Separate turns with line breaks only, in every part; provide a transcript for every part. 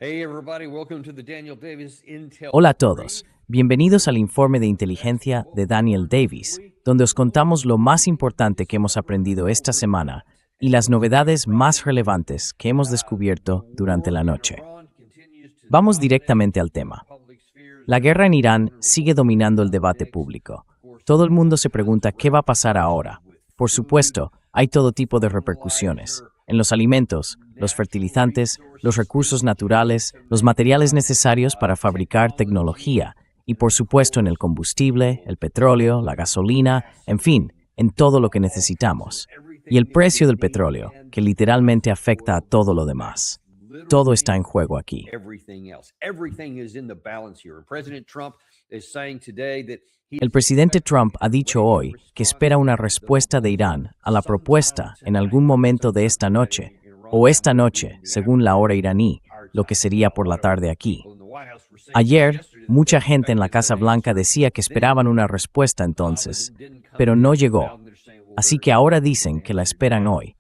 Hey everybody, welcome to the Daniel Davis Intel.
Hola a todos, bienvenidos al informe de inteligencia de Daniel Davis, donde os contamos lo más importante que hemos aprendido esta semana y las novedades más relevantes que hemos descubierto durante la noche. Vamos directamente al tema. La guerra en Irán sigue dominando el debate público. Todo el mundo se pregunta qué va a pasar ahora. Por supuesto, hay todo tipo de repercusiones. En los alimentos, los fertilizantes, los recursos naturales, los materiales necesarios para fabricar tecnología y por supuesto en el combustible, el petróleo, la gasolina, en fin, en todo lo que necesitamos. Y el precio del petróleo, que literalmente afecta a todo lo demás. Todo está en juego aquí. El presidente Trump ha dicho hoy que espera una respuesta de Irán a la propuesta en algún momento de esta noche, o esta noche, según la hora iraní, lo que sería por la tarde aquí. Ayer, mucha gente en la Casa Blanca decía que esperaban una respuesta entonces, pero no llegó. Así que ahora dicen que la esperan hoy.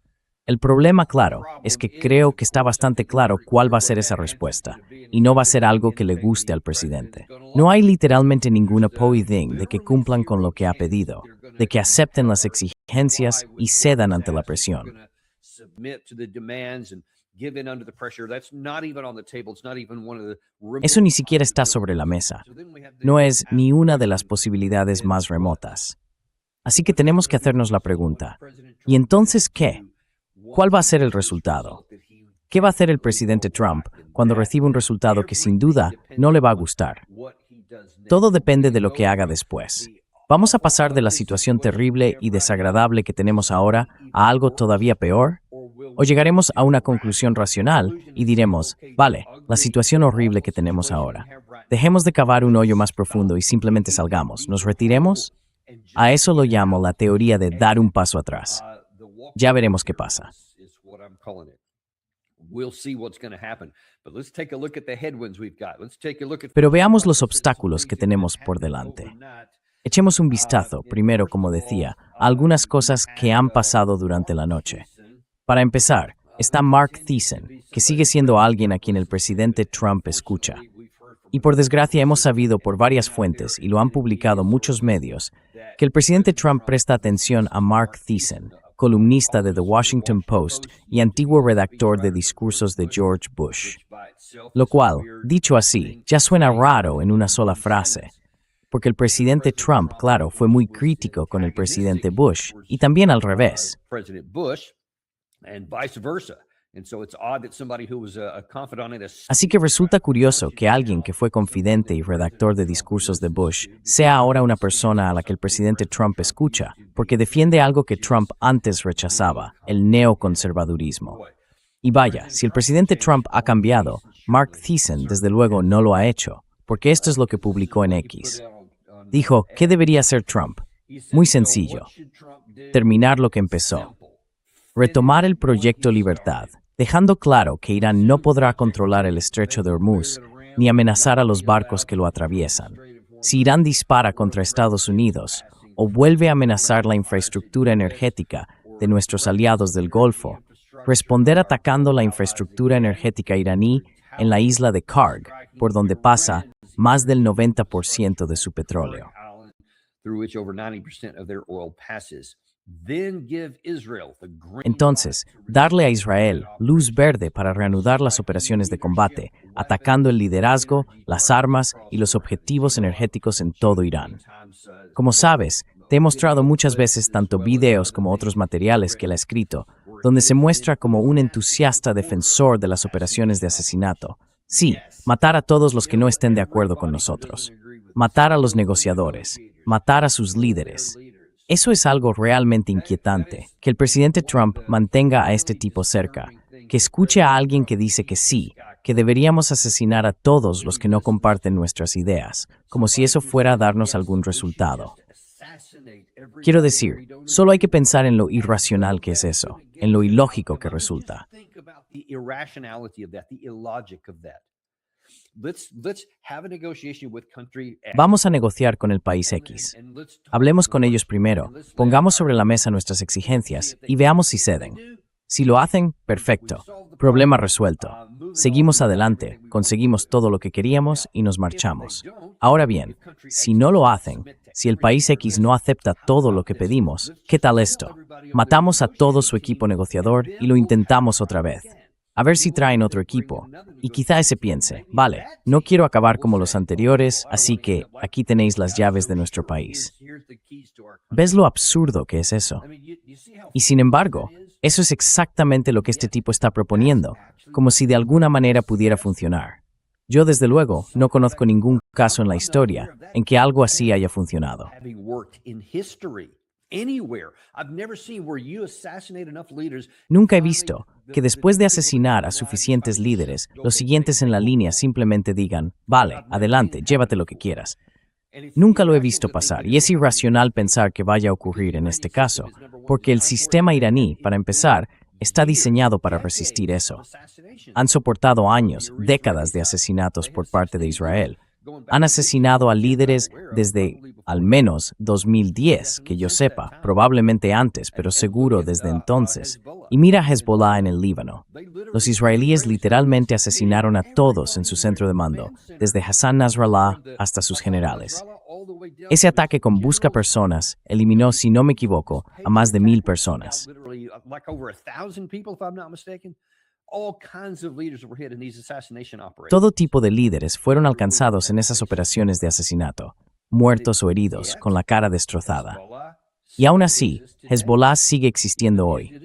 El problema, claro, es que creo que está bastante claro cuál va a ser esa respuesta, y no va a ser algo que le guste al presidente. No hay literalmente ningún apoyo de que cumplan con lo que ha pedido, de que acepten las exigencias y cedan ante la presión. Eso ni siquiera está sobre la mesa. No es ni una de las posibilidades más remotas. Así que tenemos que hacernos la pregunta, ¿y entonces qué? ¿Cuál va a ser el resultado? ¿Qué va a hacer el presidente Trump cuando reciba un resultado que sin duda no le va a gustar? Todo depende de lo que haga después. ¿Vamos a pasar de la situación terrible y desagradable que tenemos ahora a algo todavía peor? ¿O llegaremos a una conclusión racional y diremos, vale, la situación horrible que tenemos ahora, dejemos de cavar un hoyo más profundo y simplemente salgamos, nos retiremos? A eso lo llamo la teoría de dar un paso atrás. Ya veremos qué pasa. Pero veamos los obstáculos que tenemos por delante. Echemos un vistazo, primero, como decía, a algunas cosas que han pasado durante la noche. Para empezar, está Mark Thiessen, que sigue siendo alguien a quien el presidente Trump escucha. Y por desgracia hemos sabido por varias fuentes, y lo han publicado muchos medios, que el presidente Trump presta atención a Mark Thiessen, columnista de The Washington Post y antiguo redactor de discursos de George Bush. Lo cual, dicho así, ya suena raro en una sola frase, porque el presidente Trump, claro, fue muy crítico con el presidente Bush, y también al revés. Así que resulta curioso que alguien que fue confidente y redactor de discursos de Bush sea ahora una persona a la que el presidente Trump escucha, porque defiende algo que Trump antes rechazaba, el neoconservadurismo. Y vaya, si el presidente Trump ha cambiado, Mark Thiessen desde luego no lo ha hecho, porque esto es lo que publicó en X. Dijo, ¿qué debería hacer Trump? Muy sencillo. Terminar lo que empezó. Retomar el proyecto Libertad, dejando claro que Irán no podrá controlar el estrecho de Hormuz ni amenazar a los barcos que lo atraviesan. Si Irán dispara contra Estados Unidos o vuelve a amenazar la infraestructura energética de nuestros aliados del Golfo, responder atacando la infraestructura energética iraní en la isla de Karg, por donde pasa más del 90% de su petróleo. Entonces, darle a Israel luz verde para reanudar las operaciones de combate, atacando el liderazgo, las armas y los objetivos energéticos en todo Irán. Como sabes, te he mostrado muchas veces tanto videos como otros materiales que él ha escrito, donde se muestra como un entusiasta defensor de las operaciones de asesinato. Sí, matar a todos los que no estén de acuerdo con nosotros. Matar a los negociadores. Matar a sus líderes. Eso es algo realmente inquietante, que el presidente Trump mantenga a este tipo cerca, que escuche a alguien que dice que sí, que deberíamos asesinar a todos los que no comparten nuestras ideas, como si eso fuera a darnos algún resultado. Quiero decir, solo hay que pensar en lo irracional que es eso, en lo ilógico que resulta. Vamos a negociar con el país X. Hablemos con ellos primero, pongamos sobre la mesa nuestras exigencias y veamos si ceden. Si lo hacen, perfecto. Problema resuelto. Seguimos adelante, conseguimos todo lo que queríamos y nos marchamos. Ahora bien, si no lo hacen, si el país X no acepta todo lo que pedimos, ¿qué tal esto? Matamos a todo su equipo negociador y lo intentamos otra vez. A ver si traen otro equipo. Y quizá ese piense, vale, no quiero acabar como los anteriores, así que aquí tenéis las llaves de nuestro país. ¿Ves lo absurdo que es eso? Y sin embargo, eso es exactamente lo que este tipo está proponiendo, como si de alguna manera pudiera funcionar. Yo, desde luego, no conozco ningún caso en la historia en que algo así haya funcionado. Nunca he visto que después de asesinar a suficientes líderes, los siguientes en la línea simplemente digan, vale, adelante, llévate lo que quieras. Nunca lo he visto pasar y es irracional pensar que vaya a ocurrir en este caso, porque el sistema iraní, para empezar, está diseñado para resistir eso. Han soportado años, décadas de asesinatos por parte de Israel. Han asesinado a líderes desde, al menos, 2010, que yo sepa, probablemente antes, pero seguro desde entonces. Y mira a Hezbollah en el Líbano. Los israelíes literalmente asesinaron a todos en su centro de mando, desde Hassan Nasrallah hasta sus generales. Ese ataque con buscapersonas eliminó, si no me equivoco, a más de 1,000 personas. Todo tipo de líderes fueron alcanzados en esas operaciones de asesinato, muertos o heridos, con la cara destrozada. Y aún así, Hezbollah sigue existiendo hoy.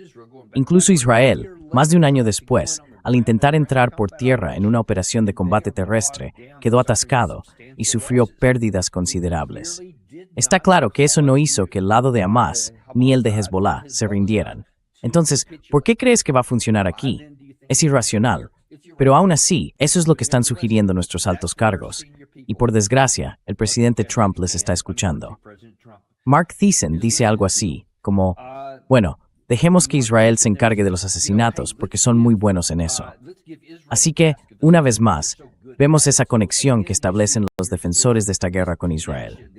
Incluso Israel, más de un año después, al intentar entrar por tierra en una operación de combate terrestre, quedó atascado y sufrió pérdidas considerables. Está claro que eso no hizo que el lado de Hamas ni el de Hezbollah se rindieran. Entonces, ¿por qué crees que va a funcionar aquí? Es irracional, pero aún así, eso es lo que están sugiriendo nuestros altos cargos, y por desgracia, el presidente Trump les está escuchando. Mark Thiessen dice algo así, como, bueno, dejemos que Israel se encargue de los asesinatos porque son muy buenos en eso. Así que, una vez más, vemos esa conexión que establecen los defensores de esta guerra con Israel.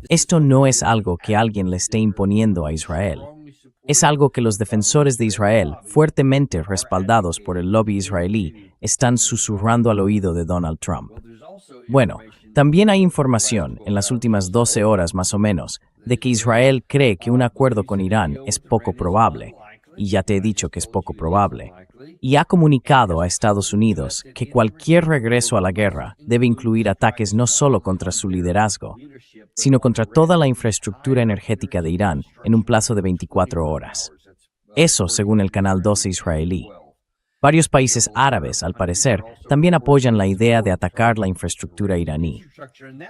Esto no es algo que alguien le esté imponiendo a Israel. Es algo que los defensores de Israel, fuertemente respaldados por el lobby israelí, están susurrando al oído de Donald Trump. Bueno, también hay información, en las últimas 12 horas más o menos, de que Israel cree que un acuerdo con Irán es poco probable, y ya te he dicho que es poco probable, y ha comunicado a Estados Unidos que cualquier regreso a la guerra debe incluir ataques no solo contra su liderazgo, sino contra toda la infraestructura energética de Irán en un plazo de 24 horas. Eso según el Canal 12 israelí. Varios países árabes, al parecer, también apoyan la idea de atacar la infraestructura iraní.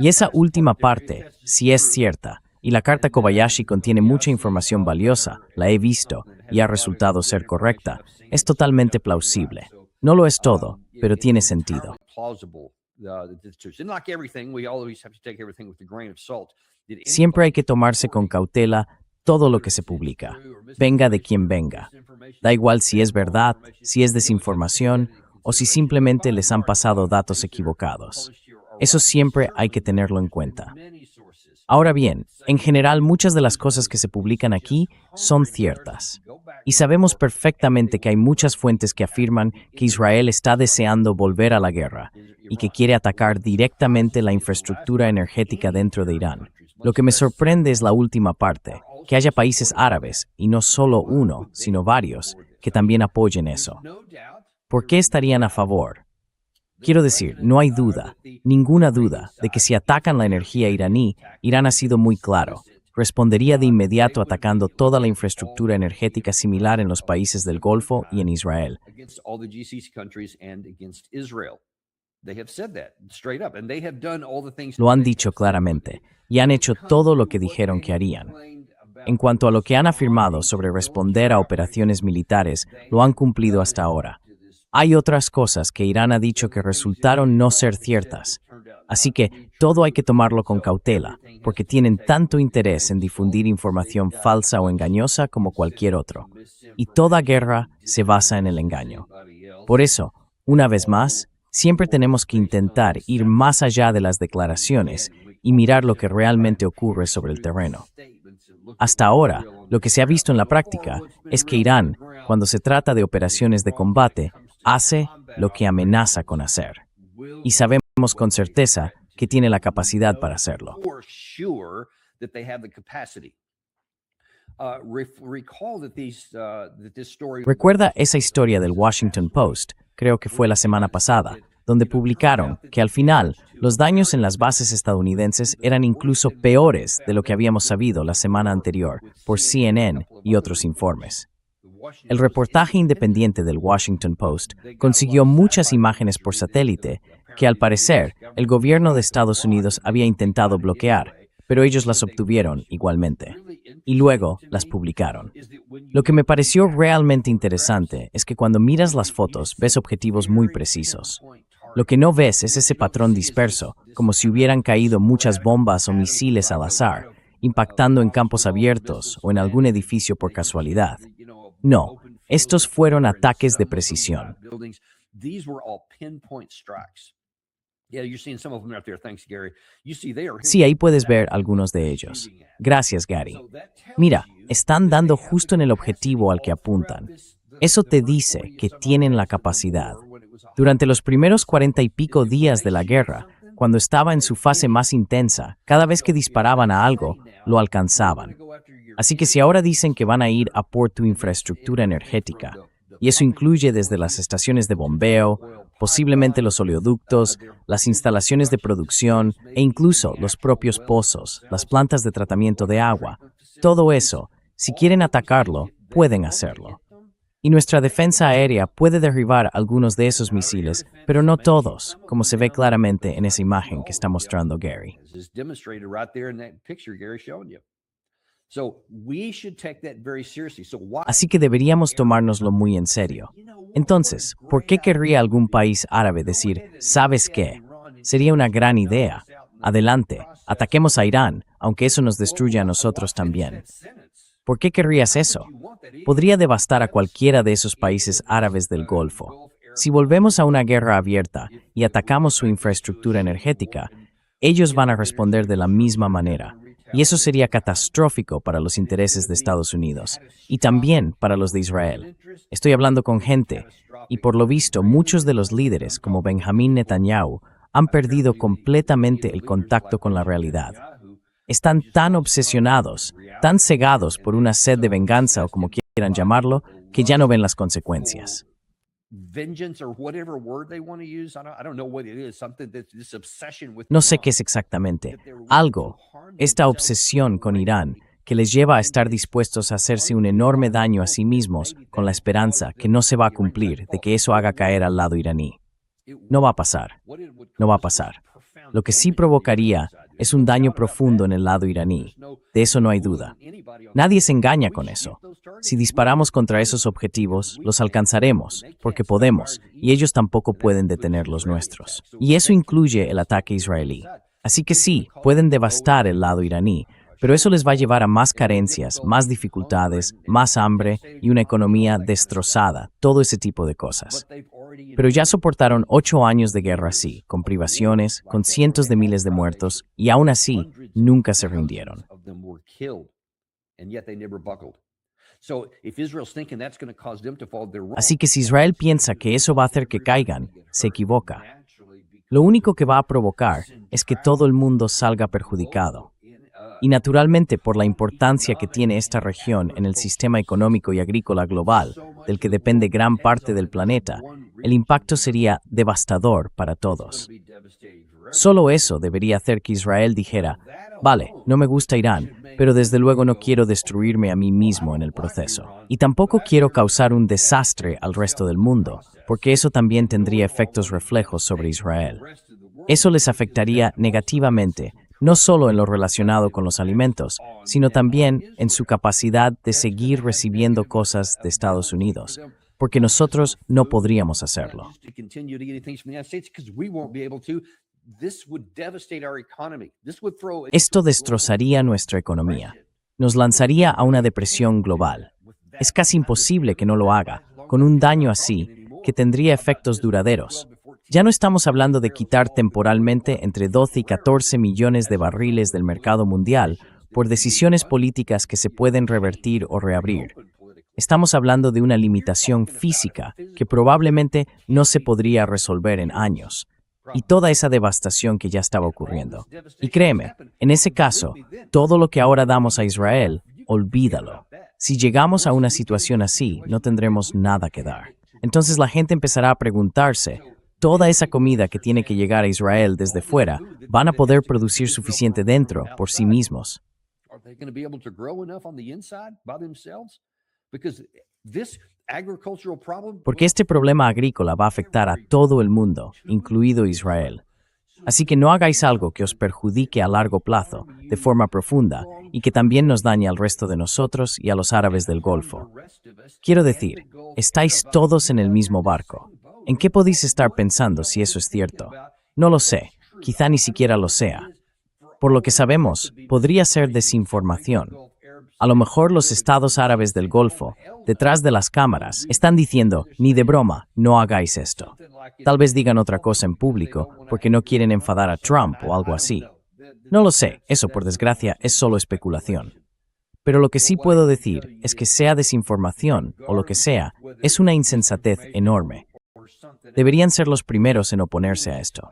Y esa última parte, si es cierta, y la carta Kobayashi contiene mucha información valiosa, la he visto, y ha resultado ser correcta, es totalmente plausible. No lo es todo, pero tiene sentido. Siempre hay que tomarse con cautela todo lo que se publica, venga de quien venga. Da igual si es verdad, si es desinformación o si simplemente les han pasado datos equivocados. Eso siempre hay que tenerlo en cuenta. Ahora bien, en general muchas de las cosas que se publican aquí son ciertas. Y sabemos perfectamente que hay muchas fuentes que afirman que Israel está deseando volver a la guerra y que quiere atacar directamente la infraestructura energética dentro de Irán. Lo que me sorprende es la última parte, que haya países árabes, y no solo uno, sino varios, que también apoyen eso. ¿Por qué estarían a favor? Quiero decir, no hay duda, ninguna duda, de que si atacan la energía iraní, Irán ha sido muy claro. Respondería de inmediato atacando toda la infraestructura energética similar en los países del Golfo y en Israel. Lo han dicho claramente, y han hecho todo lo que dijeron que harían. En cuanto a lo que han afirmado sobre responder a operaciones militares, lo han cumplido hasta ahora. Hay otras cosas que Irán ha dicho que resultaron no ser ciertas. Así que todo hay que tomarlo con cautela, porque tienen tanto interés en difundir información falsa o engañosa como cualquier otro. Y toda guerra se basa en el engaño. Por eso, una vez más, siempre tenemos que intentar ir más allá de las declaraciones y mirar lo que realmente ocurre sobre el terreno. Hasta ahora, lo que se ha visto en la práctica es que Irán, cuando se trata de operaciones de combate, hace lo que amenaza con hacer. Y sabemos con certeza que tiene la capacidad para hacerlo. Recuerda esa historia del Washington Post, creo que fue la semana pasada, donde publicaron que al final los daños en las bases estadounidenses eran incluso peores de lo que habíamos sabido la semana anterior por CNN y otros informes. El reportaje independiente del Washington Post consiguió muchas imágenes por satélite que al parecer el gobierno de Estados Unidos había intentado bloquear, pero ellos las obtuvieron igualmente. Y luego las publicaron. Lo que me pareció realmente interesante es que cuando miras las fotos ves objetivos muy precisos. Lo que no ves es ese patrón disperso, como si hubieran caído muchas bombas o misiles al azar, impactando en campos abiertos o en algún edificio por casualidad. No, estos fueron ataques de precisión. Sí, ahí puedes ver algunos de ellos. Gracias, Gary. Mira, están dando justo en el objetivo al que apuntan. Eso te dice que tienen la capacidad. Durante los primeros 40 y pico días de la guerra, cuando estaba en su fase más intensa, cada vez que disparaban a algo, lo alcanzaban. Así que si ahora dicen que van a ir a por tu infraestructura energética, y eso incluye desde las estaciones de bombeo, posiblemente los oleoductos, las instalaciones de producción e incluso los propios pozos, las plantas de tratamiento de agua, todo eso, si quieren atacarlo, pueden hacerlo. Y nuestra defensa aérea puede derribar algunos de esos misiles, pero no todos, como se ve claramente en esa imagen que está mostrando Gary. Así que deberíamos tomárnoslo muy en serio. Entonces, ¿por qué querría algún país árabe decir, ¿sabes qué? Sería una gran idea. Adelante, ataquemos a Irán, aunque eso nos destruya a nosotros también. ¿Por qué querrías eso? Podría devastar a cualquiera de esos países árabes del Golfo. Si volvemos a una guerra abierta y atacamos su infraestructura energética, ellos van a responder de la misma manera. Y eso sería catastrófico para los intereses de Estados Unidos y también para los de Israel. Estoy hablando con gente y por lo visto muchos de los líderes como Benjamín Netanyahu han perdido completamente el contacto con la realidad. Están tan obsesionados, tan cegados por una sed de venganza o como quieran llamarlo, que ya no ven las consecuencias. No sé qué es exactamente. Algo, esta obsesión con Irán, que les lleva a estar dispuestos a hacerse un enorme daño a sí mismos con la esperanza que no se va a cumplir de que eso haga caer al lado iraní. No va a pasar. No va a pasar. Lo que sí provocaría es un daño profundo en el lado iraní. De eso no hay duda. Nadie se engaña con eso. Si disparamos contra esos objetivos, los alcanzaremos, porque podemos, y ellos tampoco pueden detener los nuestros. Y eso incluye el ataque israelí. Así que sí, pueden devastar el lado iraní, pero eso les va a llevar a más carencias, más dificultades, más hambre y una economía destrozada, todo ese tipo de cosas. Pero ya soportaron 8 años de guerra así, con privaciones, con cientos de miles de muertos, y aún así, nunca se rindieron. Así que si Israel piensa que eso va a hacer que caigan, se equivoca. Lo único que va a provocar es que todo el mundo salga perjudicado. Y naturalmente, por la importancia que tiene esta región en el sistema económico y agrícola global, del que depende gran parte del planeta, el impacto sería devastador para todos. Solo eso debería hacer que Israel dijera, vale, no me gusta Irán, pero desde luego no quiero destruirme a mí mismo en el proceso. Y tampoco quiero causar un desastre al resto del mundo, porque eso también tendría efectos reflejos sobre Israel. Eso les afectaría negativamente, no solo en lo relacionado con los alimentos, sino también en su capacidad de seguir recibiendo cosas de Estados Unidos, porque nosotros no podríamos hacerlo. Esto destrozaría nuestra economía, nos lanzaría a una depresión global. Es casi imposible que no lo haga, con un daño así, que tendría efectos duraderos. Ya no estamos hablando de quitar temporalmente entre 12 y 14 millones de barriles del mercado mundial por decisiones políticas que se pueden revertir o reabrir. Estamos hablando de una limitación física que probablemente no se podría resolver en años, y toda esa devastación que ya estaba ocurriendo. Y créeme, en ese caso, todo lo que ahora damos a Israel, olvídalo. Si llegamos a una situación así, no tendremos nada que dar. Entonces la gente empezará a preguntarse, toda esa comida que tiene que llegar a Israel desde fuera, ¿van a poder producir suficiente dentro por sí mismos? Porque este problema agrícola va a afectar a todo el mundo, incluido Israel. Así que no hagáis algo que os perjudique a largo plazo, de forma profunda, y que también nos dañe al resto de nosotros y a los árabes del Golfo. Quiero decir, estáis todos en el mismo barco. ¿En qué podéis estar pensando si eso es cierto? No lo sé, quizá ni siquiera lo sea. Por lo que sabemos, podría ser desinformación. A lo mejor los estados árabes del Golfo, detrás de las cámaras, están diciendo, ni de broma, no hagáis esto. Tal vez digan otra cosa en público porque no quieren enfadar a Trump o algo así. No lo sé, eso por desgracia es solo especulación. Pero lo que sí puedo decir es que sea desinformación o lo que sea, es una insensatez enorme. Deberían ser los primeros en oponerse a esto.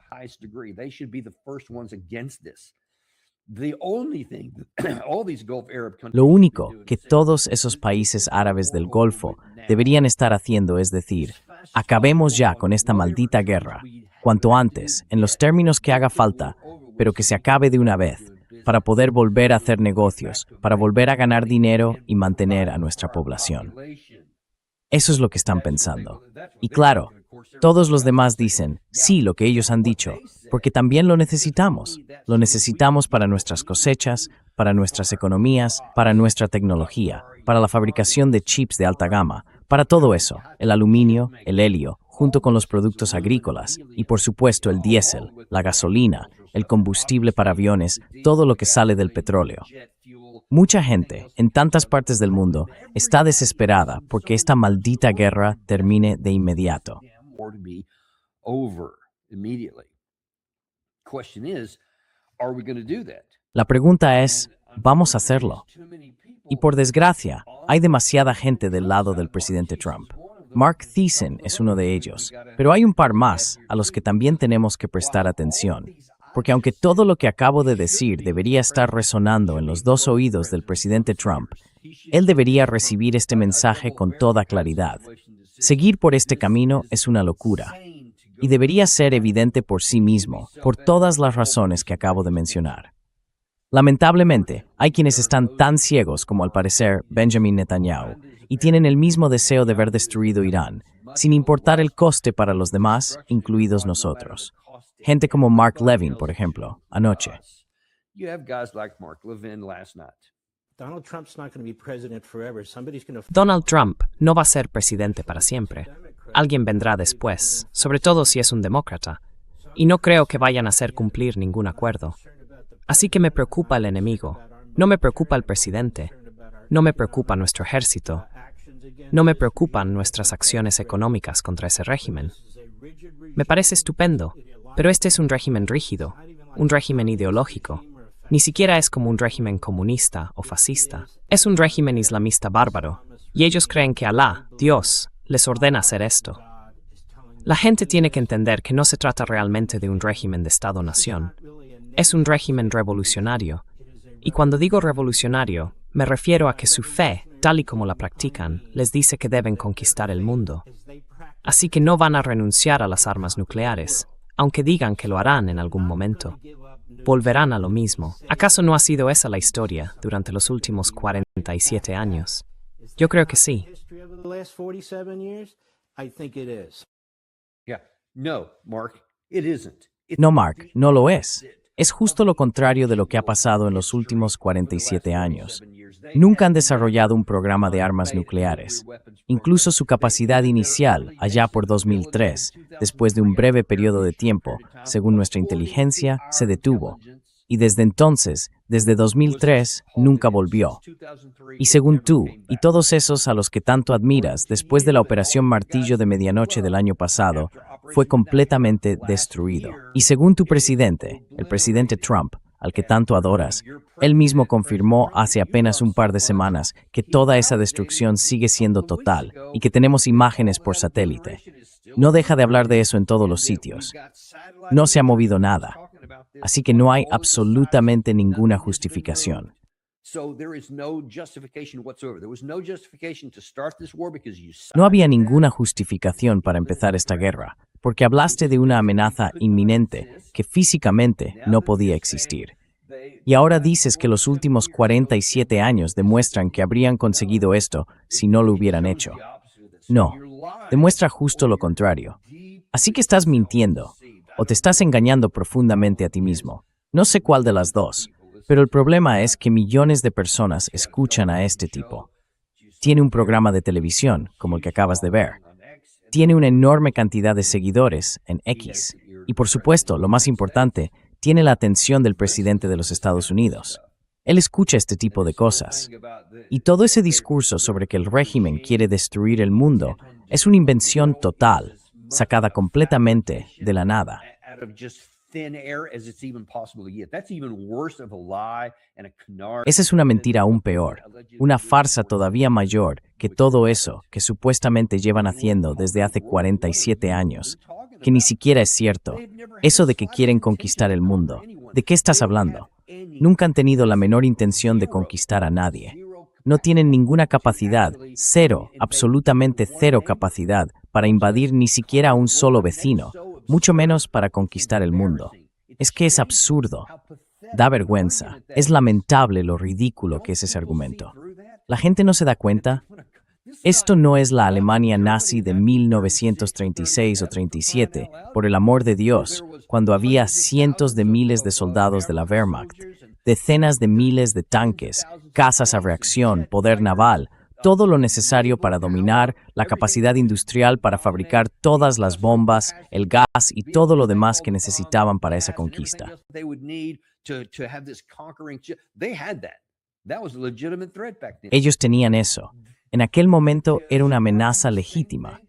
Lo único que todos esos países árabes del Golfo deberían estar haciendo es decir, acabemos ya con esta maldita guerra, cuanto antes, en los términos que haga falta, pero que se acabe de una vez, para poder volver a hacer negocios, para volver a ganar dinero y mantener a nuestra población. Eso es lo que están pensando. Y claro, todos los demás dicen, sí, lo que ellos han dicho, porque también lo necesitamos. Lo necesitamos para nuestras cosechas, para nuestras economías, para nuestra tecnología, para la fabricación de chips de alta gama, para todo eso, el aluminio, el helio, junto con los productos agrícolas y por supuesto el diésel, la gasolina, el combustible para aviones, todo lo que sale del petróleo. Mucha gente, en tantas partes del mundo, está desesperada porque esta maldita guerra termine de inmediato. La pregunta es, ¿vamos a hacerlo? Y por desgracia, hay demasiada gente del lado del presidente Trump. Mark Thiessen es uno de ellos, pero hay un par más a los que también tenemos que prestar atención. Porque aunque todo lo que acabo de decir debería estar resonando en los dos oídos del presidente Trump, él debería recibir este mensaje con toda claridad. Seguir por este camino es una locura, y debería ser evidente por sí mismo, por todas las razones que acabo de mencionar. Lamentablemente, hay quienes están tan ciegos como al parecer Benjamin Netanyahu, y tienen el mismo deseo de ver destruido Irán, sin importar el coste para los demás, incluidos nosotros. Gente como Mark Levin, por ejemplo, anoche.
Donald Trump no va a ser presidente para siempre. Alguien vendrá después, sobre todo si es un demócrata, y no creo que vayan a hacer cumplir ningún acuerdo. Así que me preocupa el enemigo, no me preocupa el presidente, no me preocupa nuestro ejército, no me preocupan nuestras acciones económicas contra ese régimen. Me parece estupendo, pero este es un régimen rígido, un régimen ideológico. Ni siquiera es como un régimen comunista o fascista. Es un régimen islamista bárbaro, y ellos creen que Alá, Dios, les ordena hacer esto. La gente tiene que entender que no se trata realmente de un régimen de Estado-nación. Es un régimen revolucionario. Y cuando digo revolucionario, me refiero a que su fe, tal y como la practican, les dice que deben conquistar el mundo. Así que no van a renunciar a las armas nucleares, aunque digan que lo harán en algún momento. Volverán a lo mismo. ¿Acaso no ha sido esa la historia durante los últimos 47 años? Yo creo que sí.
No, Mark, no lo es. Es justo lo contrario de lo que ha pasado en los últimos 47 años. Nunca han desarrollado un programa de armas nucleares. Incluso su capacidad inicial, allá por 2003, después de un breve periodo de tiempo, según nuestra inteligencia, se detuvo. y desde entonces, desde 2003, nunca volvió. Y según tú, y todos esos a los que tanto admiras, después de la Operación Martillo de Medianoche del año pasado, fue completamente destruido. Y según tu presidente, el presidente Trump, al que tanto adoras, él mismo confirmó hace apenas un par de semanas que toda esa destrucción sigue siendo total y que tenemos imágenes por satélite. No deja de hablar de eso en todos los sitios. No se ha movido nada. Así que no hay absolutamente ninguna justificación. No había ninguna justificación para empezar esta guerra, porque hablaste de una amenaza inminente que físicamente no podía existir. Y ahora dices que los últimos 47 años demuestran que habrían conseguido esto si no lo hubieran hecho. No, demuestra justo lo contrario. Así que estás mintiendo, o te estás engañando profundamente a ti mismo. No sé cuál de las dos, pero el problema es que millones de personas escuchan a este tipo. Tiene un programa de televisión, como el que acabas de ver. Tiene una enorme cantidad de seguidores en X. Y por supuesto, lo más importante, tiene la atención del presidente de los Estados Unidos. Él escucha este tipo de cosas. Y todo ese discurso sobre que el régimen quiere destruir el mundo es una invención total, sacada completamente de la nada. Esa es una mentira aún peor, una farsa todavía mayor que todo eso que supuestamente llevan haciendo desde hace 47 años, que ni siquiera es cierto. Eso de que quieren conquistar el mundo. ¿De qué estás hablando? Nunca han tenido la menor intención de conquistar a nadie. No tienen ninguna capacidad, cero, absolutamente cero capacidad para invadir ni siquiera a un solo vecino, mucho menos para conquistar el mundo. Es que es absurdo. Da vergüenza. Es lamentable lo ridículo que es ese argumento. ¿La gente no se da cuenta? Esto no es la Alemania nazi de 1936 o 37, por el amor de Dios, cuando había cientos de miles de soldados de la Wehrmacht, decenas de miles de tanques, casas a reacción, poder naval, todo lo necesario para dominar, la capacidad industrial para fabricar todas las bombas, el gas y todo lo demás que necesitaban para esa conquista. Ellos tenían eso. En aquel momento era una amenaza legítima,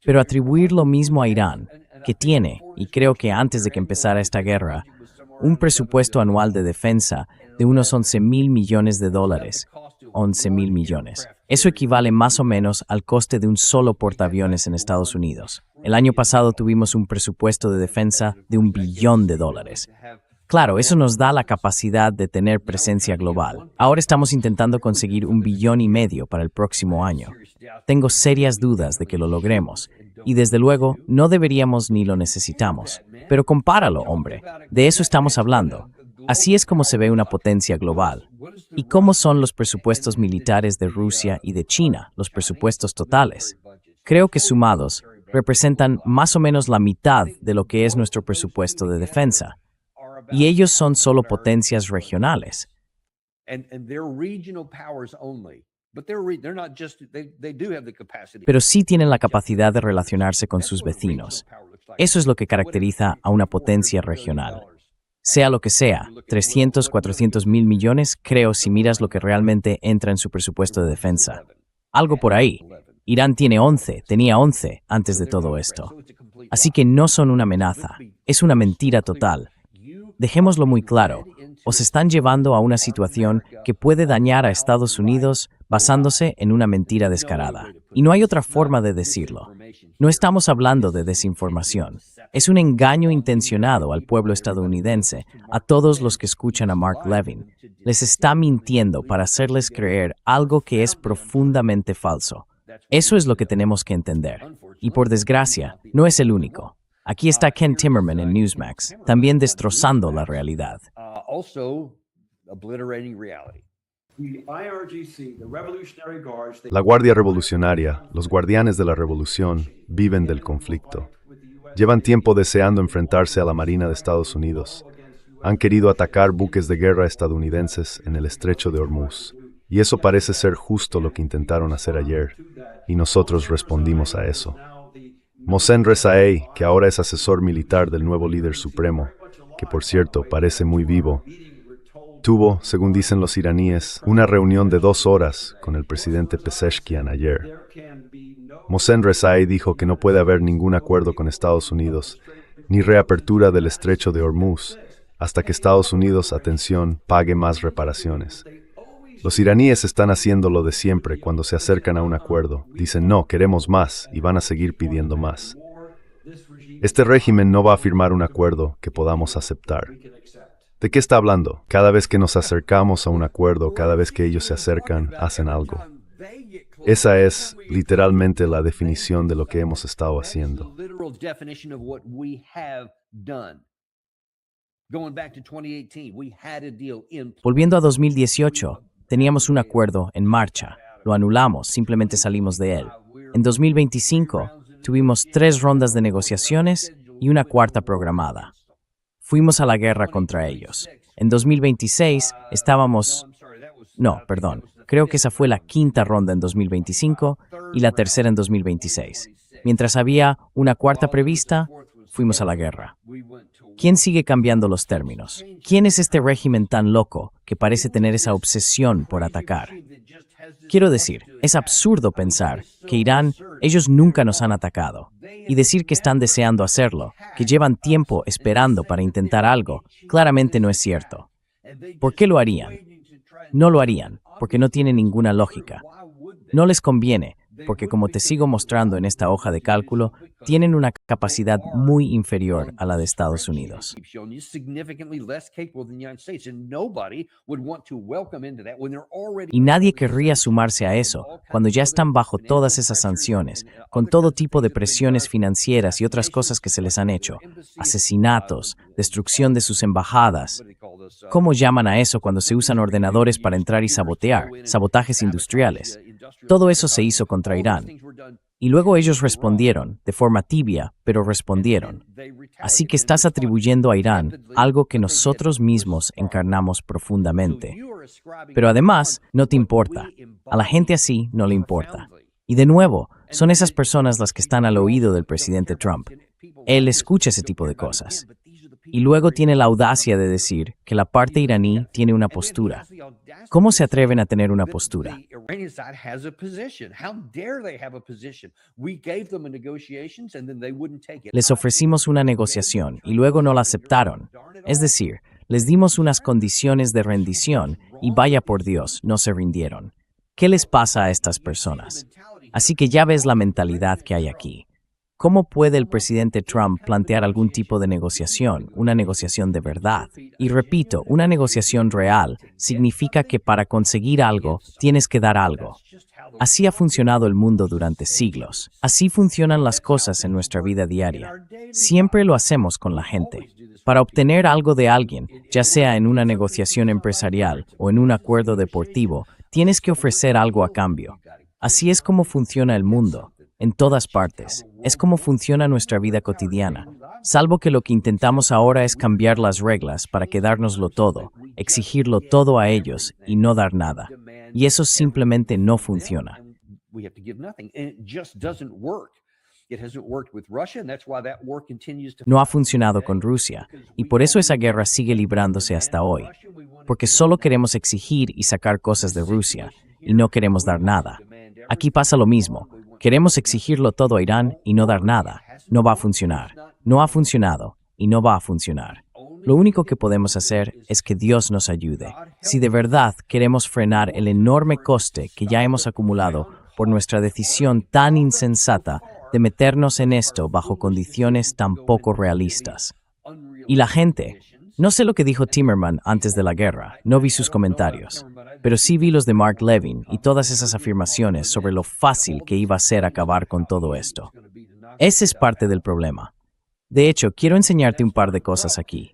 pero atribuir lo mismo a Irán, que tiene, y creo que antes de que empezara esta guerra, un presupuesto anual de defensa de unos 11.000 millones de dólares. 11.000 millones. Eso equivale más o menos al coste de un solo portaaviones en Estados Unidos. El año pasado tuvimos un presupuesto de defensa de $1 billón. Claro, eso nos da la capacidad de tener presencia global. Ahora estamos intentando conseguir $1,5 billones para el próximo año. Tengo serias dudas de que lo logremos. Y desde luego, no deberíamos ni lo necesitamos. Pero compáralo, hombre. De eso estamos hablando. Así es como se ve una potencia global. ¿Y cómo son los presupuestos militares de Rusia y de China, los presupuestos totales? Creo que sumados, representan más o menos la mitad de lo que es nuestro presupuesto de defensa. Y ellos son solo potencias regionales. Pero sí tienen la capacidad de relacionarse con sus vecinos. Eso es lo que caracteriza a una potencia regional. Sea lo que sea, 300, 400 mil millones, creo, si miras lo que realmente entra en su presupuesto de defensa. Algo por ahí. Irán tenía 11 antes de todo esto. Así que no son una amenaza, es una mentira total. Dejémoslo muy claro, os están llevando a una situación que puede dañar a Estados Unidos basándose en una mentira descarada. Y no hay otra forma de decirlo. No estamos hablando de desinformación. Es un engaño intencionado al pueblo estadounidense, a todos los que escuchan a Mark Levin. Les está mintiendo para hacerles creer algo que es profundamente falso. Eso es lo que tenemos que entender. Y por desgracia, no es el único. Aquí está Ken Timmerman en Newsmax, también destrozando la realidad.
La Guardia Revolucionaria, los guardianes de la revolución, viven del conflicto. Llevan tiempo deseando enfrentarse a la Marina de Estados Unidos. Han querido atacar buques de guerra estadounidenses en el estrecho de Hormuz. Y eso parece ser justo lo que intentaron hacer ayer. Y nosotros respondimos a eso. Mohsen Rezaei, que ahora es asesor militar del nuevo líder supremo, que por cierto parece muy vivo, tuvo, según dicen los iraníes, una reunión de 2 horas con el presidente Pezeshkian ayer. Mohsen Rezai dijo que no puede haber ningún acuerdo con Estados Unidos, ni reapertura del estrecho de Hormuz, hasta que Estados Unidos, atención, pague más reparaciones. Los iraníes están haciendo lo de siempre cuando se acercan a un acuerdo. Dicen, no, queremos más, y van a seguir pidiendo más. Este régimen no va a firmar un acuerdo que podamos aceptar. ¿De qué está hablando? Cada vez que nos acercamos a un acuerdo, cada vez que ellos se acercan, hacen algo. Esa es literalmente la definición de lo que hemos estado haciendo.
Volviendo a 2018, teníamos un acuerdo en marcha. Lo anulamos, simplemente salimos de él. En 2025, tuvimos 3 rondas de negociaciones y una cuarta programada. Fuimos a la guerra contra ellos. En 2026 creo que esa fue la 5ª ronda en 2025 y la 3ª en 2026. Mientras había una cuarta prevista, fuimos a la guerra. ¿Quién sigue cambiando los términos? ¿Quién es este régimen tan loco que parece tener esa obsesión por atacar? Quiero decir, es absurdo pensar que Irán, ellos nunca nos han atacado. Y decir que están deseando hacerlo, que llevan tiempo esperando para intentar algo, claramente no es cierto. ¿Por qué lo harían? No lo harían, porque no tiene ninguna lógica. No les conviene, porque como te sigo mostrando en esta hoja de cálculo, tienen una capacidad muy inferior a la de Estados Unidos. Y nadie querría sumarse a eso cuando ya están bajo todas esas sanciones, con todo tipo de presiones financieras y otras cosas que se les han hecho. Asesinatos, destrucción de sus embajadas. ¿Cómo llaman a eso cuando se usan ordenadores para entrar y sabotear? Sabotajes industriales. Todo eso se hizo contra Irán. Y luego ellos respondieron, de forma tibia, pero respondieron. Así que estás atribuyendo a Irán algo que nosotros mismos encarnamos profundamente. Pero además, no te importa. A la gente así no le importa. Y de nuevo, son esas personas las que están al oído del presidente Trump. Él escucha ese tipo de cosas. Y luego tiene la audacia de decir que la parte iraní tiene una postura. ¿Cómo se atreven a tener una postura? Les ofrecimos una negociación y luego no la aceptaron. Es decir, les dimos unas condiciones de rendición y vaya por Dios, no se rindieron. ¿Qué les pasa a estas personas? Así que ya ves la mentalidad que hay aquí. ¿Cómo puede el presidente Trump plantear algún tipo de negociación, una negociación de verdad? Y repito, una negociación real significa que para conseguir algo tienes que dar algo. Así ha funcionado el mundo durante siglos. Así funcionan las cosas en nuestra vida diaria. Siempre lo hacemos con la gente. Para obtener algo de alguien, ya sea en una negociación empresarial o en un acuerdo deportivo, tienes que ofrecer algo a cambio. Así es como funciona el mundo. En todas partes. Es como funciona nuestra vida cotidiana. Salvo que lo que intentamos ahora es cambiar las reglas para quedárnoslo todo, exigirlo todo a ellos y no dar nada. Y eso simplemente no funciona. No ha funcionado con Rusia, y por eso esa guerra sigue librándose hasta hoy. Porque solo queremos exigir y sacar cosas de Rusia, y no queremos dar nada. Aquí pasa lo mismo. Queremos exigirlo todo a Irán y no dar nada. No va a funcionar. No ha funcionado y no va a funcionar. Lo único que podemos hacer es que Dios nos ayude. Si de verdad queremos frenar el enorme coste que ya hemos acumulado por nuestra decisión tan insensata de meternos en esto bajo condiciones tan poco realistas. Y la gente, no sé lo que dijo Timmerman antes de la guerra, no vi sus comentarios. Pero sí vi los de Mark Levin y todas esas afirmaciones sobre lo fácil que iba a ser acabar con todo esto. Ese es parte del problema. De hecho, quiero enseñarte un par de cosas aquí.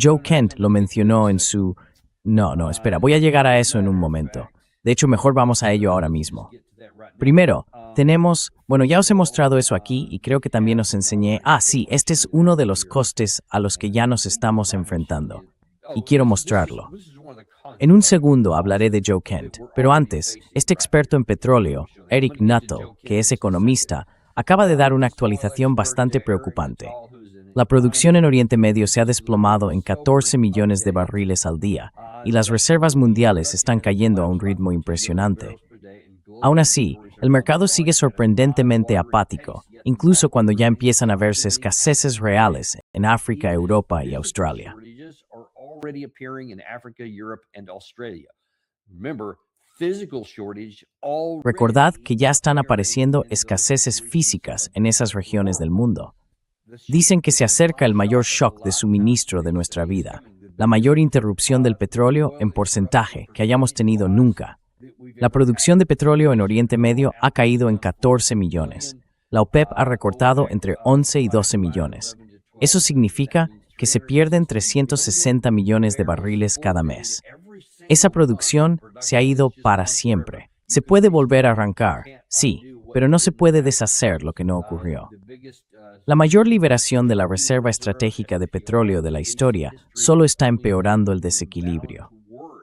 Joe Kent lo mencionó en su... espera, voy a llegar a eso en un momento. De hecho, mejor vamos a ello ahora mismo. Primero, tenemos, ya os he mostrado eso aquí y creo que también os enseñé, este es uno de los costes a los que ya nos estamos enfrentando. Y quiero mostrarlo. En un segundo hablaré de Joe Kent, pero antes, este experto en petróleo, Eric Nuttall, que es economista, acaba de dar una actualización bastante preocupante. La producción en Oriente Medio se ha desplomado en 14 millones de barriles al día y las reservas mundiales están cayendo a un ritmo impresionante. Aún así, el mercado sigue sorprendentemente apático, incluso cuando ya empiezan a verse escaseces reales en África, Europa y Australia. Recordad que ya están apareciendo escaseces físicas en esas regiones del mundo. Dicen que se acerca el mayor shock de suministro de nuestra vida, la mayor interrupción del petróleo en porcentaje que hayamos tenido nunca. La producción de petróleo en Oriente Medio ha caído en 14 millones. La OPEP ha recortado entre 11 y 12 millones. Eso significa que se pierden 360 millones de barriles cada mes. Esa producción se ha ido para siempre. Se puede volver a arrancar, sí, pero no se puede deshacer lo que no ocurrió. La mayor liberación de la reserva estratégica de petróleo de la historia solo está empeorando el desequilibrio.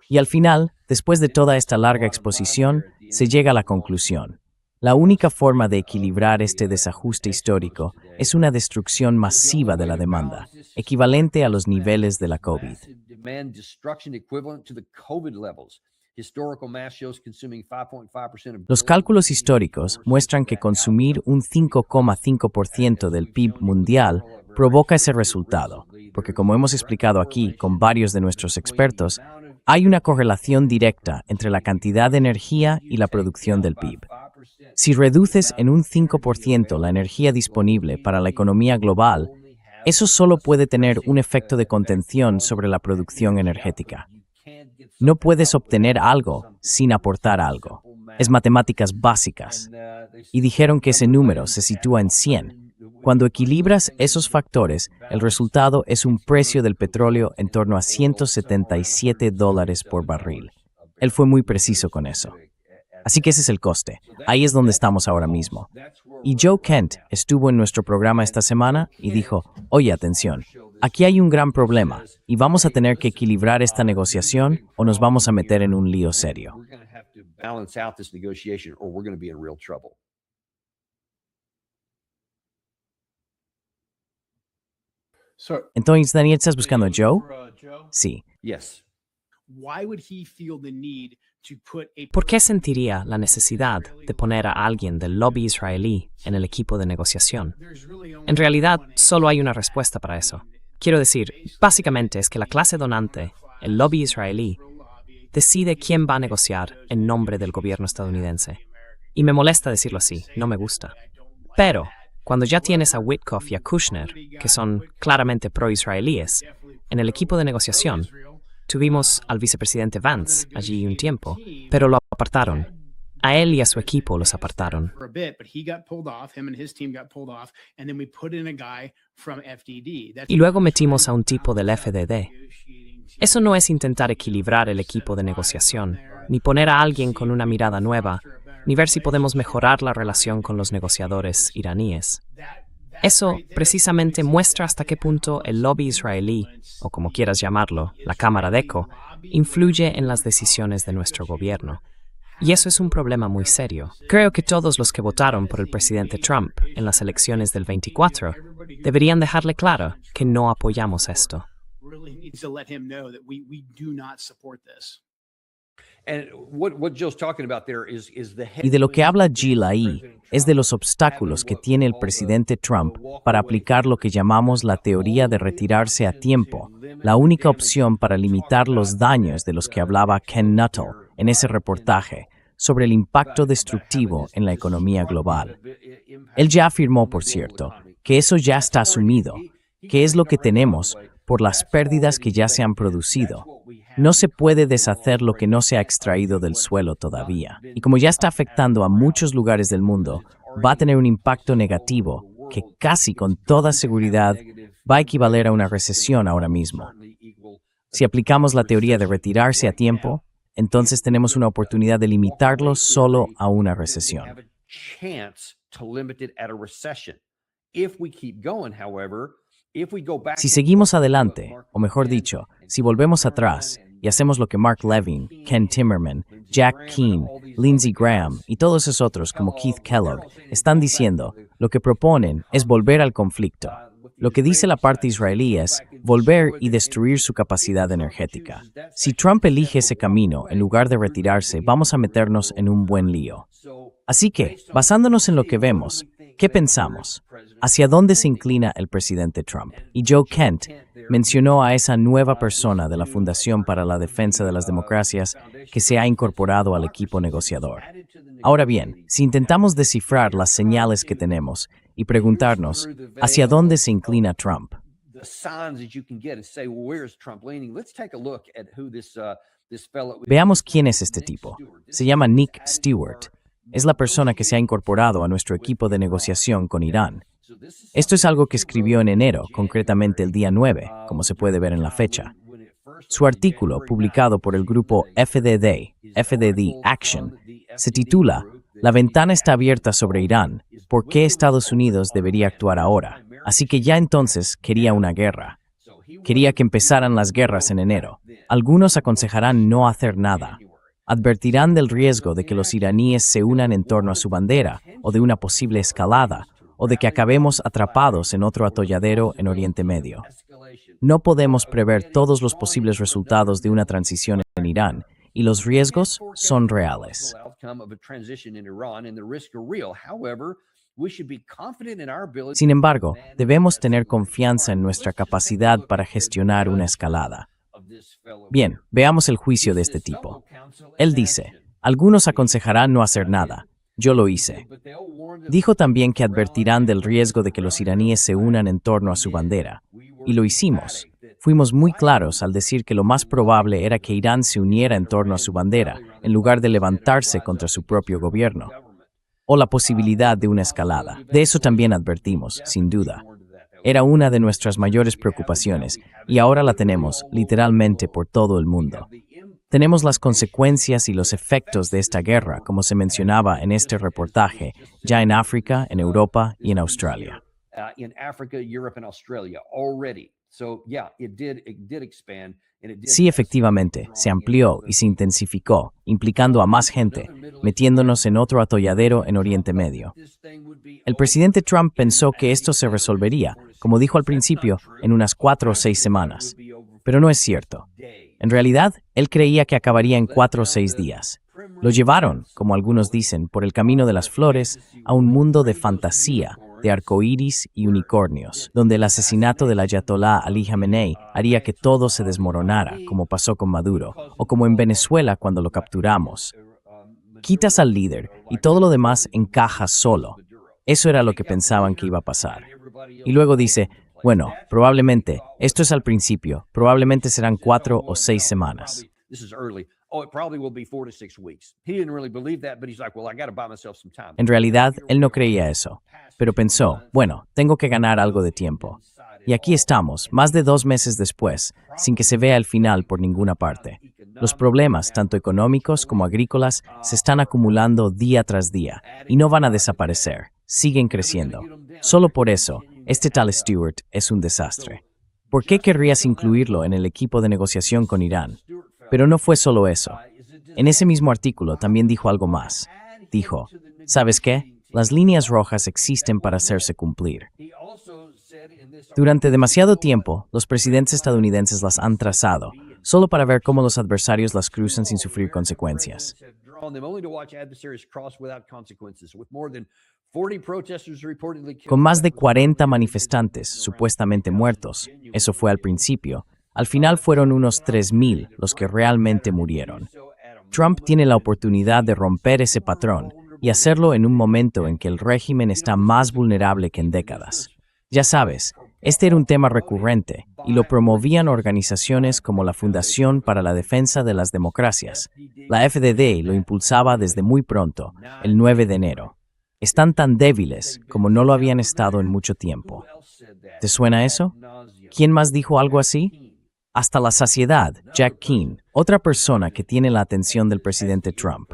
Y al final, después de toda esta larga exposición, se llega a la conclusión. La única forma de equilibrar este desajuste histórico es una destrucción masiva de la demanda, equivalente a los niveles de la COVID. Los cálculos históricos muestran que consumir un 5,5% del PIB mundial provoca ese resultado, porque como hemos explicado aquí con varios de nuestros expertos, hay una correlación directa entre la cantidad de energía y la producción del PIB. Si reduces en un 5% la energía disponible para la economía global, eso solo puede tener un efecto de contención sobre la producción energética. No puedes obtener algo sin aportar algo. Es matemáticas básicas. Y dijeron que ese número se sitúa en 100. Cuando equilibras esos factores, el resultado es un precio del petróleo en torno a $177 por barril. Él fue muy preciso con eso. Así que ese es el coste. Ahí es donde estamos ahora mismo. Y Joe Kent estuvo en nuestro programa esta semana y dijo, oye, atención, aquí hay un gran problema y vamos a tener que equilibrar esta negociación o nos vamos a meter en un lío serio. Entonces, Daniel, ¿estás buscando a Joe? Sí.
¿Por qué sentiría la necesidad de poner a alguien del lobby israelí en el equipo de negociación? En realidad, solo hay una respuesta para eso. Quiero decir, básicamente es que la clase donante, el lobby israelí, decide quién va a negociar en nombre del gobierno estadounidense. Y me molesta decirlo así, no me gusta. Pero, cuando ya tienes a Witkoff y a Kushner, que son claramente pro-israelíes, en el equipo de negociación, tuvimos al vicepresidente Vance allí un tiempo, pero lo apartaron. A él y a su equipo los apartaron. Y luego metimos a un tipo del FDD. Eso no es intentar equilibrar el equipo de negociación, ni poner a alguien con una mirada nueva, ni ver si podemos mejorar la relación con los negociadores iraníes. Eso precisamente muestra hasta qué punto el lobby israelí, o como quieras llamarlo, la Cámara de Eco, influye en las decisiones de nuestro gobierno. Y eso es un problema muy serio. Creo que todos los que votaron por el presidente Trump en las elecciones del 24 deberían dejarle claro que no apoyamos esto.
Y de lo que habla Jill ahí es de los obstáculos que tiene el presidente Trump para aplicar lo que llamamos la teoría de retirarse a tiempo, la única opción para limitar los daños de los que hablaba Ken Nuttall en ese reportaje sobre el impacto destructivo en la economía global. Él ya afirmó, por cierto, que eso ya está asumido, que es lo que tenemos por las pérdidas que ya se han producido. No se puede deshacer lo que no se ha extraído del suelo todavía. Y como ya está afectando a muchos lugares del mundo, va a tener un impacto negativo que casi con toda seguridad va a equivaler a una recesión ahora mismo. Si aplicamos la teoría de retirarse a tiempo, entonces tenemos una oportunidad de limitarlo solo a una recesión. Si seguimos adelante, o mejor dicho, si volvemos atrás y hacemos lo que Mark Levin, Ken Timmerman, Jack Keane, Lindsey Graham y todos esos otros como Keith Kellogg están diciendo, lo que proponen es volver al conflicto. Lo que dice la parte israelí es volver y destruir su capacidad energética. Si Trump elige ese camino en lugar de retirarse, vamos a meternos en un buen lío. Así que, basándonos en lo que vemos, ¿qué pensamos? ¿Hacia dónde se inclina el presidente Trump? Y Joe Kent mencionó a esa nueva persona de la Fundación para la Defensa de las Democracias que se ha incorporado al equipo negociador. Ahora bien, si intentamos descifrar las señales que tenemos y preguntarnos, ¿hacia dónde se inclina Trump? Veamos quién es este tipo. Se llama Nick Stewart. Es la persona que se ha incorporado a nuestro equipo de negociación con Irán. Esto es algo que escribió en enero, concretamente el día 9, como se puede ver en la fecha. Su artículo, publicado por el grupo FDD Action, se titula La ventana está abierta sobre Irán. ¿Por qué Estados Unidos debería actuar ahora? Así que ya entonces quería una guerra. Quería que empezaran las guerras en enero. Algunos aconsejarán no hacer nada. Advertirán del riesgo de que los iraníes se unan en torno a su bandera, o de una posible escalada, o de que acabemos atrapados en otro atolladero en Oriente Medio. No podemos prever todos los posibles resultados de una transición en Irán, y los riesgos son reales. Sin embargo, debemos tener confianza en nuestra capacidad para gestionar una escalada. Bien, veamos el juicio de este tipo. Él dice, algunos aconsejarán no hacer nada. Yo lo hice. Dijo también que advertirán del riesgo de que los iraníes se unan en torno a su bandera. Y lo hicimos. Fuimos muy claros al decir que lo más probable era que Irán se uniera en torno a su bandera, en lugar de levantarse contra su propio gobierno. O la posibilidad de una escalada. De eso también advertimos, sin duda. Era una de nuestras mayores preocupaciones, y ahora la tenemos, literalmente, por todo el mundo. Tenemos las consecuencias y los efectos de esta guerra, como se mencionaba en este reportaje, ya en África, en Europa y en Australia. Sí, efectivamente, se amplió y se intensificó, implicando a más gente, metiéndonos en otro atolladero en Oriente Medio. El presidente Trump pensó que esto se resolvería, como dijo al principio, en unas 4 o 6 semanas. Pero no es cierto. En realidad, él creía que acabaría en 4 o 6 días. Lo llevaron, como algunos dicen, por el camino de las flores a un mundo de fantasía, de arcoíris y unicornios, donde el asesinato del ayatolá Ali Khamenei haría que todo se desmoronara, como pasó con Maduro, o como en Venezuela cuando lo capturamos. Quitas al líder y todo lo demás encaja solo. Eso era lo que pensaban que iba a pasar. Y luego dice, bueno, probablemente, esto es al principio, probablemente serán 4 o 6 semanas. En realidad, él no creía eso, pero pensó, bueno, tengo que ganar algo de tiempo. Y aquí estamos, más de 2 meses después, sin que se vea el final por ninguna parte. Los problemas, tanto económicos como agrícolas, se están acumulando día tras día, y no van a desaparecer, siguen creciendo. Solo por eso, este tal Stewart es un desastre. ¿Por qué querrías incluirlo en el equipo de negociación con Irán? Pero no fue solo eso. En ese mismo artículo también dijo algo más. Dijo, ¿sabes qué? Las líneas rojas existen para hacerse cumplir. Durante demasiado tiempo, los presidentes estadounidenses las han trazado, solo para ver cómo los adversarios las cruzan sin sufrir consecuencias. Con más de 40 manifestantes supuestamente muertos, eso fue al principio, al final fueron unos 3,000 los que realmente murieron. Trump tiene la oportunidad de romper ese patrón y hacerlo en un momento en que el régimen está más vulnerable que en décadas. Ya sabes, este era un tema recurrente y lo promovían organizaciones como la Fundación para la Defensa de las Democracias. La FDD lo impulsaba desde muy pronto, el 9 de enero. Están tan débiles como no lo habían estado en mucho tiempo. ¿Te suena eso? ¿Quién más dijo algo así? Hasta la saciedad, Jack Keane, otra persona que tiene la atención del presidente Trump.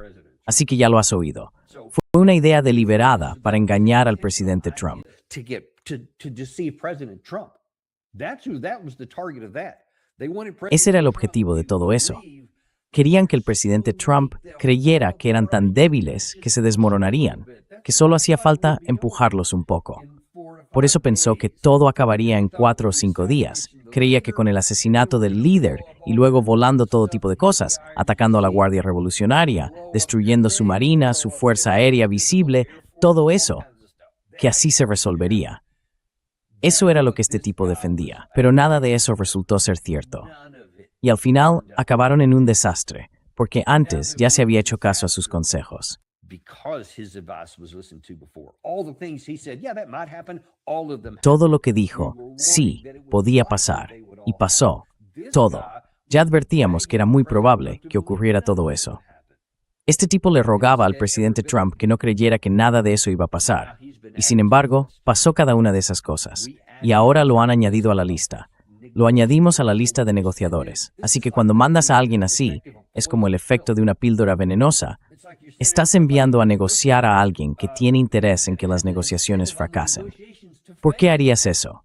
Así que ya lo has oído. Fue una idea deliberada para engañar al presidente Trump. Ese era el objetivo de todo eso. Querían que el presidente Trump creyera que eran tan débiles que se desmoronarían, que solo hacía falta empujarlos un poco. Por eso pensó que todo acabaría en 4 o 5 días. Creía que con el asesinato del líder y luego volando todo tipo de cosas, atacando a la Guardia Revolucionaria, destruyendo su marina, su fuerza aérea visible, todo eso, que así se resolvería. Eso era lo que este tipo defendía, pero nada de eso resultó ser cierto. Y al final acabaron en un desastre, porque antes ya se había hecho caso a sus consejos. Todo lo que dijo, sí, podía pasar, y pasó, todo. Ya advertíamos que era muy probable que ocurriera todo eso. Este tipo le rogaba al presidente Trump que no creyera que nada de eso iba a pasar, y sin embargo, pasó cada una de esas cosas, y ahora lo han añadido a la lista. Lo añadimos a la lista de negociadores, así que cuando mandas a alguien así, es como el efecto de una píldora venenosa. Estás enviando a negociar a alguien que tiene interés en que las negociaciones fracasen. ¿Por qué harías eso?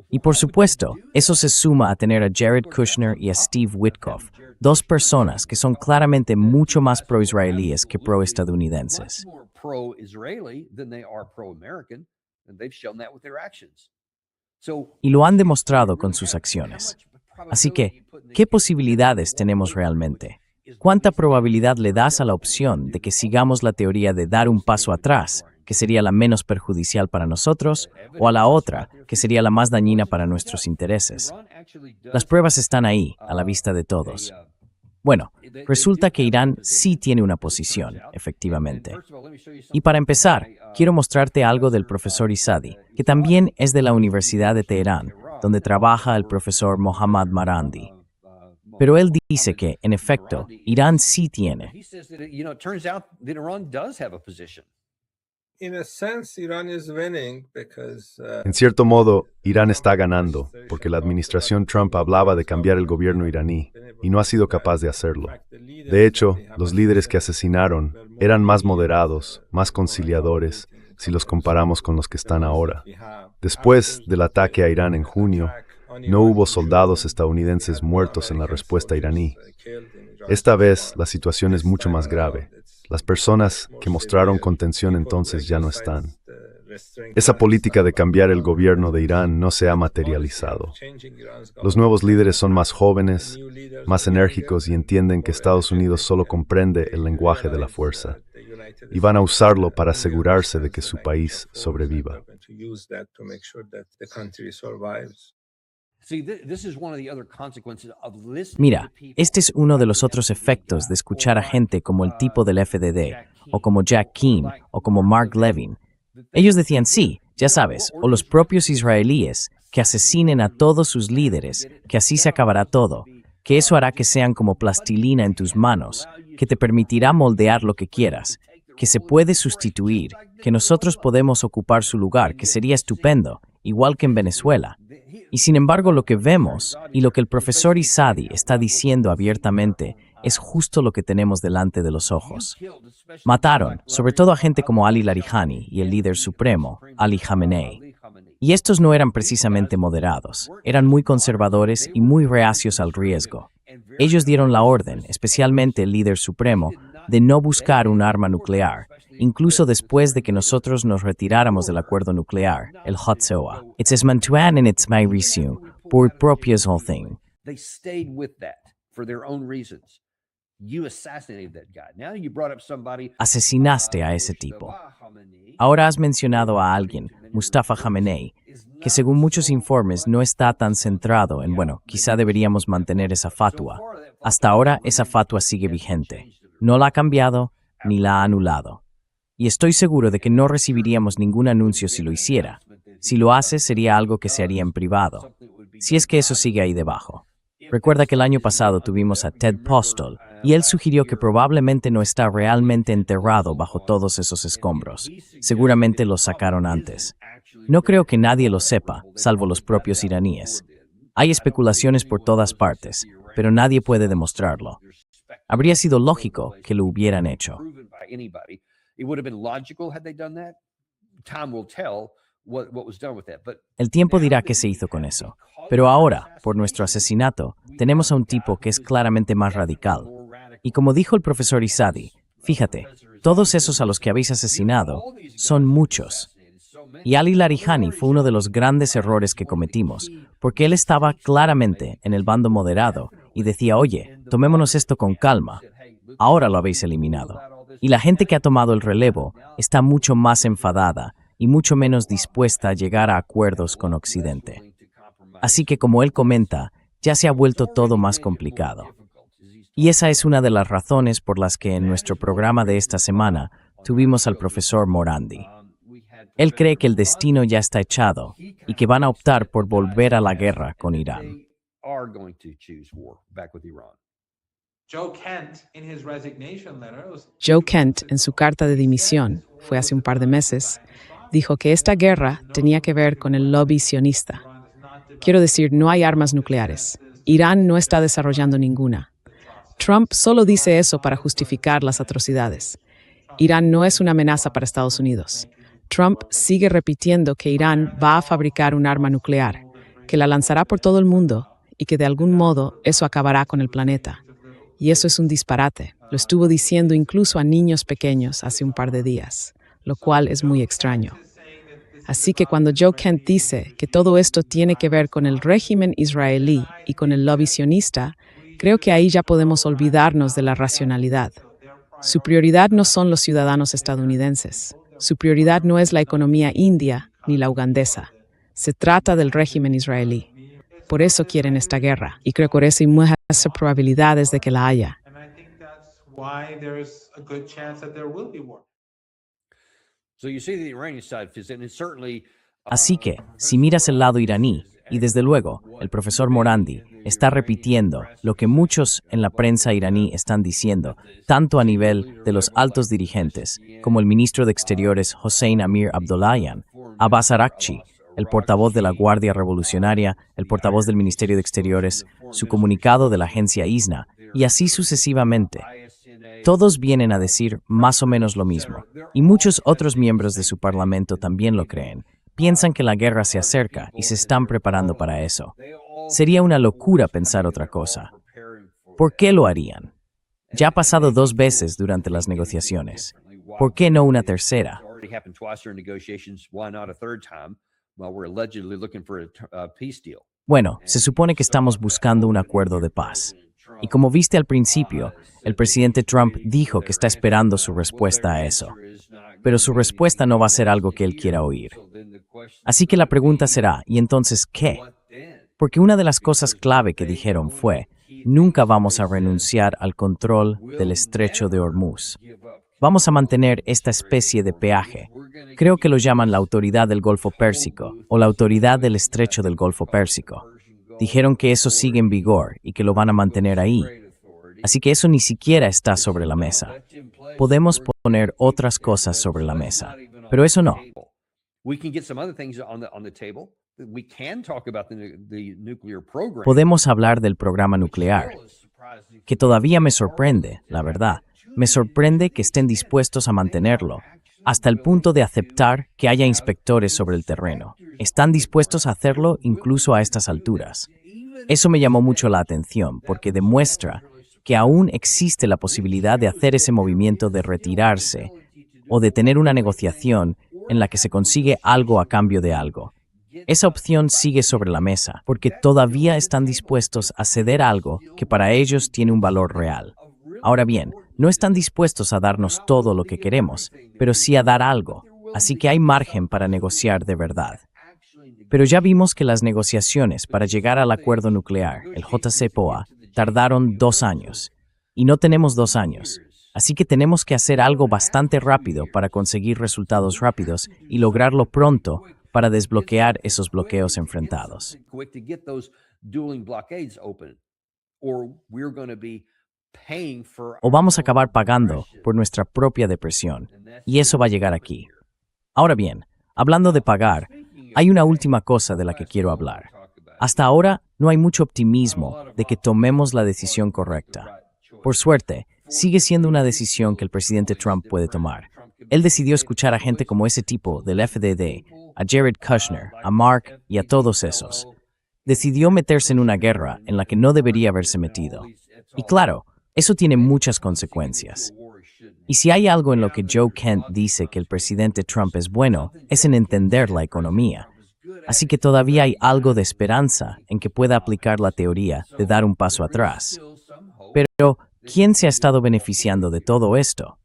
Y por supuesto, eso se suma a tener a Jared Kushner y a Steve Witkoff, dos personas que son claramente mucho más pro-israelíes que pro-estadounidenses. Y lo han demostrado con sus acciones. Así que, ¿qué posibilidades tenemos realmente? ¿Cuánta probabilidad le das a la opción de que sigamos la teoría de dar un paso atrás, que sería la menos perjudicial para nosotros, o a la otra, que sería la más dañina para nuestros intereses? Las pruebas están ahí, a la vista de todos. Bueno, resulta que Irán sí tiene una posición, efectivamente. Y para empezar, quiero mostrarte algo del profesor Izadi, que también es de la Universidad de Teherán, donde trabaja el profesor Mohammad Marandi. Pero él dice que, en efecto, Irán sí tiene.
En cierto modo, Irán está ganando, porque la administración Trump hablaba de cambiar el gobierno iraní, y no ha sido capaz de hacerlo. De hecho, los líderes que asesinaron eran más moderados, más conciliadores, si los comparamos con los que están ahora. Después del ataque a Irán en junio, no hubo soldados estadounidenses muertos en la respuesta iraní. Esta vez, la situación es mucho más grave. Las personas que mostraron contención entonces ya no están. Esa política de cambiar el gobierno de Irán no se ha materializado. Los nuevos líderes son más jóvenes, más enérgicos y entienden que Estados Unidos solo comprende el lenguaje de la fuerza, y van a usarlo para asegurarse de que su país sobreviva.
Mira, este es uno de los otros efectos de escuchar a gente como el tipo del FDD, o como Jack Keane, o como Mark Levin. Ellos decían sí, ya sabes, o los propios israelíes, que asesinen a todos sus líderes, que así se acabará todo, que eso hará que sean como plastilina en tus manos, que te permitirá moldear lo que quieras, que se puede sustituir, que nosotros podemos ocupar su lugar, que sería estupendo, igual que en Venezuela. Y sin embargo, lo que vemos y lo que el profesor Izadi está diciendo abiertamente es justo lo que tenemos delante de los ojos. Mataron, sobre todo a gente como Ali Larijani y el líder supremo, Ali Khamenei. Y estos no eran precisamente moderados, eran muy conservadores y muy reacios al riesgo. Ellos dieron la orden, especialmente el líder supremo, de no buscar un arma nuclear, incluso después de que nosotros nos retiráramos del acuerdo nuclear, el Hotsoa. It's as mantuan and it's my resume, por propios whole thing.
They stayed with that for their own reasons. You assassinated that guy. Now you brought up somebody.
Asesinaste a ese tipo. Ahora has mencionado a alguien, Mustafa Khamenei, que según muchos informes no está tan centrado en, bueno, quizá deberíamos mantener esa fatua. Hasta ahora esa fatua sigue vigente. No la ha cambiado ni la ha anulado. Y estoy seguro de que no recibiríamos ningún anuncio si lo hiciera. Si lo hace, sería algo que se haría en privado. Si es que eso sigue ahí debajo. Recuerda que el año pasado tuvimos a Ted Postol, y él sugirió que probablemente no está realmente enterrado bajo todos esos escombros. Seguramente lo sacaron antes. No creo que nadie lo sepa, salvo los propios iraníes. Hay especulaciones por todas partes, pero nadie puede demostrarlo. Habría sido lógico que lo hubieran hecho. El tiempo dirá qué se hizo con eso. Pero ahora, por nuestro asesinato, tenemos a un tipo que es claramente más radical. Y como dijo el profesor Izadi, fíjate, todos esos a los que habéis asesinado son muchos. Y Ali Larijani fue uno de los grandes errores que cometimos, porque él estaba claramente en el bando moderado y decía, oye, tomémonos esto con calma, ahora lo habéis eliminado. Y la gente que ha tomado el relevo está mucho más enfadada y mucho menos dispuesta a llegar a acuerdos con Occidente. Así que, como él comenta, ya se ha vuelto todo más complicado. Y esa es una de las razones por las que en nuestro programa de esta semana tuvimos al profesor Morandi. Él cree que el destino ya está echado y que van a optar por volver a la guerra con Irán.
Joe Kent, en su carta de dimisión, fue hace un par de meses, dijo que esta guerra tenía que ver con el lobby sionista. Quiero decir, no hay armas nucleares. Irán no está desarrollando ninguna. Trump solo dice eso para justificar las atrocidades. Irán no es una amenaza para Estados Unidos. Trump sigue repitiendo que Irán va a fabricar un arma nuclear, que la lanzará por todo el mundo y que de algún modo eso acabará con el planeta. Y eso es un disparate. Lo estuvo diciendo incluso a niños pequeños hace un par de días, lo cual es muy extraño. Así que cuando Joe Kent dice que todo esto tiene que ver con el régimen israelí y con el lobby sionista, creo que ahí ya podemos olvidarnos de la racionalidad. Su prioridad no son los ciudadanos estadounidenses. Su prioridad no es la economía india ni la ugandesa. Se trata del régimen israelí. Por eso quieren esta guerra, y creo que por eso hay muchas probabilidades de que la haya.
Así que, si miras el lado iraní, y desde luego, el profesor Morandi está repitiendo lo que muchos en la prensa iraní están diciendo, tanto a nivel de los altos dirigentes, como el ministro de Exteriores Hossein Amir Abdollahian, Abbas Araghchi, el portavoz de la Guardia Revolucionaria, el portavoz del Ministerio de Exteriores, su comunicado de la agencia ISNA, y así sucesivamente. Todos vienen a decir más o menos lo mismo, y muchos otros miembros de su parlamento también lo creen. Piensan que la guerra se acerca y se están preparando para eso. Sería una locura pensar otra cosa. ¿Por qué lo harían? Ya ha pasado 2 veces durante las negociaciones. ¿Por qué no una tercera? Bueno, se supone que estamos buscando un acuerdo de paz. Y como viste al principio, el presidente Trump dijo que está esperando su respuesta a eso. Pero su respuesta no va a ser algo que él quiera oír. Así que la pregunta será, ¿y entonces qué? Porque una de las cosas clave que dijeron fue, nunca vamos a renunciar al control del estrecho de Hormuz. Vamos a mantener esta especie de peaje. Creo que lo llaman la autoridad del Golfo Pérsico o la autoridad del estrecho del Golfo Pérsico. Dijeron que eso sigue en vigor y que lo van a mantener ahí. Así que eso ni siquiera está sobre la mesa. Podemos poner otras cosas sobre la mesa, pero eso no. Podemos hablar del programa nuclear, que todavía me sorprende, la verdad. Me sorprende que estén dispuestos a mantenerlo, hasta el punto de aceptar que haya inspectores sobre el terreno. Están dispuestos a hacerlo incluso a estas alturas. Eso me llamó mucho la atención, porque demuestra que aún existe la posibilidad de hacer ese movimiento de retirarse o de tener una negociación en la que se consigue algo a cambio de algo. Esa opción sigue sobre la mesa, porque todavía están dispuestos a ceder algo que para ellos tiene un valor real. Ahora bien, no están dispuestos a darnos todo lo que queremos, pero sí a dar algo, así que hay margen para negociar de verdad. Pero ya vimos que las negociaciones para llegar al acuerdo nuclear, el JCPOA, tardaron 2 años, y no tenemos 2 años. Así que tenemos que hacer algo bastante rápido para conseguir resultados rápidos y lograrlo pronto para desbloquear esos bloqueos enfrentados. O vamos a acabar pagando por nuestra propia depresión, y eso va a llegar aquí. Ahora bien, hablando de pagar, hay una última cosa de la que quiero hablar. Hasta ahora no hay mucho optimismo de que tomemos la decisión correcta. Por suerte, sigue siendo una decisión que el presidente Trump puede tomar. Él decidió escuchar a gente como ese tipo del FDD, a Jared Kushner, a Mark y a todos esos. decidió meterse en una guerra en la que no debería haberse metido. Y claro, eso tiene muchas consecuencias. Y si hay algo en lo que Joe Kent dice que el presidente Trump es bueno, es en entender la economía. Así que todavía hay algo de esperanza en que pueda aplicar la teoría de dar un paso atrás. Pero, ¿quién se ha estado beneficiando de todo esto?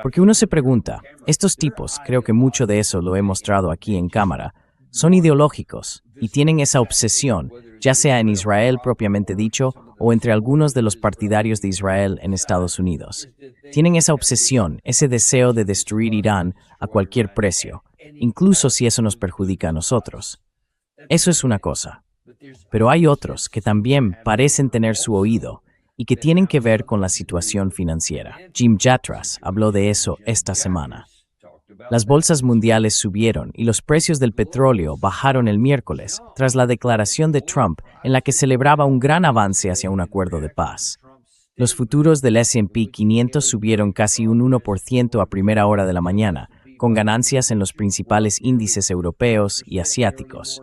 Porque uno se pregunta, estos tipos, creo que mucho de eso lo he mostrado aquí en cámara, son ideológicos y tienen esa obsesión, ya sea en Israel propiamente dicho o entre algunos de los partidarios de Israel en Estados Unidos. Tienen esa obsesión, ese deseo de destruir Irán a cualquier precio, incluso si eso nos perjudica a nosotros. Eso es una cosa. Pero hay otros que también parecen tener su oído y que tienen que ver con la situación financiera. Jim Jatras habló de eso esta semana. Las bolsas mundiales subieron y los precios del petróleo bajaron el miércoles tras la declaración de Trump en la que celebraba un gran avance hacia un acuerdo de paz. Los futuros del S&P 500 subieron casi un 1% a primera hora de la mañana, con ganancias en los principales índices europeos y asiáticos.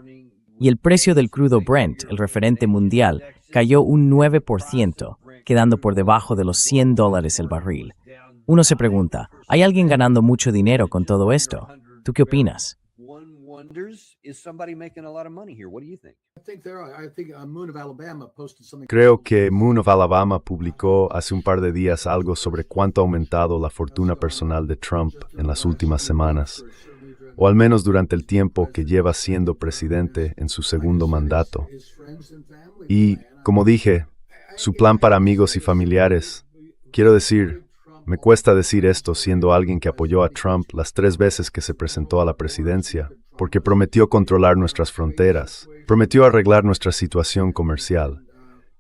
Y el precio del crudo Brent, el referente mundial, cayó un 9%, quedando por debajo de los $100 el barril. Uno se pregunta, ¿hay alguien ganando mucho dinero con todo esto? ¿Tú qué opinas?
Creo que Moon of Alabama publicó hace un par de días algo sobre cuánto ha aumentado la fortuna personal de Trump en las últimas semanas, o al menos durante el tiempo que lleva siendo presidente en su segundo mandato. Y, como dije, su plan para amigos y familiares, quiero decir, me cuesta decir esto siendo alguien que apoyó a Trump las 3 veces que se presentó a la presidencia, porque prometió controlar nuestras fronteras, prometió arreglar nuestra situación comercial,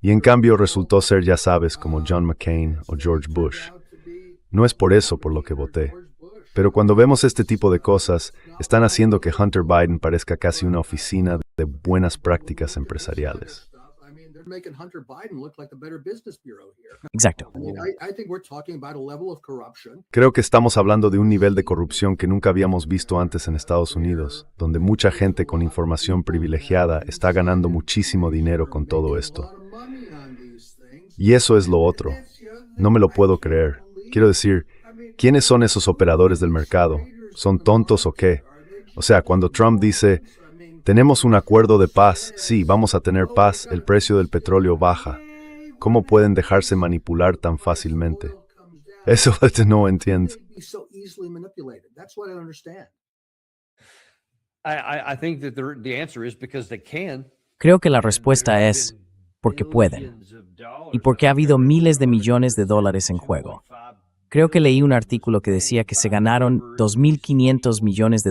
y en cambio resultó ser, ya sabes, como John McCain o George Bush. No es por eso por lo que voté. Pero cuando vemos este tipo de cosas, están haciendo que Hunter Biden parezca casi una oficina de buenas prácticas empresariales.
Exacto.
Creo que estamos hablando de un nivel de corrupción que nunca habíamos visto antes en Estados Unidos, donde mucha gente con información privilegiada está ganando muchísimo dinero con todo esto. Y eso es lo otro. No me lo puedo creer. Quiero decir, ¿quiénes son esos operadores del mercado? ¿Son tontos o qué? O sea, cuando Trump dice, tenemos un acuerdo de paz, sí, vamos a tener paz, el precio del petróleo baja. ¿Cómo pueden dejarse manipular tan fácilmente? Eso no entiendo.
Creo que la respuesta es porque pueden y porque ha habido miles de millones de dólares en juego. Creo que leí un artículo que decía que se ganaron $2.500 millones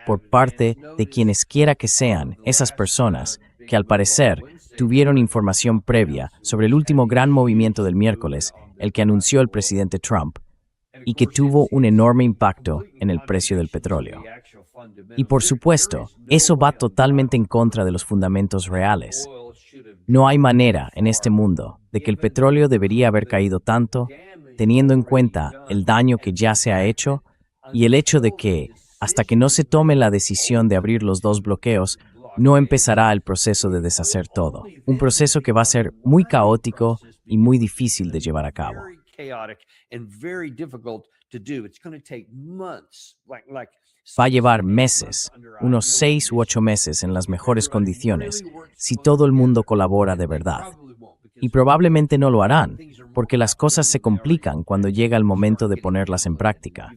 por parte de quienes quiera que sean esas personas que al parecer tuvieron información previa sobre el último gran movimiento del miércoles, el que anunció el presidente Trump, y que tuvo un enorme impacto en el precio del petróleo. Y por supuesto, eso va totalmente en contra de los fundamentos reales. No hay manera en este mundo de que el petróleo debería haber caído tanto, teniendo en cuenta el daño que ya se ha hecho y el hecho de que, hasta que no se tome la decisión de abrir los 2 bloqueos, no empezará el proceso de deshacer todo. Un proceso que va a ser muy caótico y muy difícil de llevar a cabo. Va a llevar meses, unos 6 u 8 meses en las mejores condiciones, si todo el mundo colabora de verdad. Y probablemente no lo harán, porque las cosas se complican cuando llega el momento de ponerlas en práctica.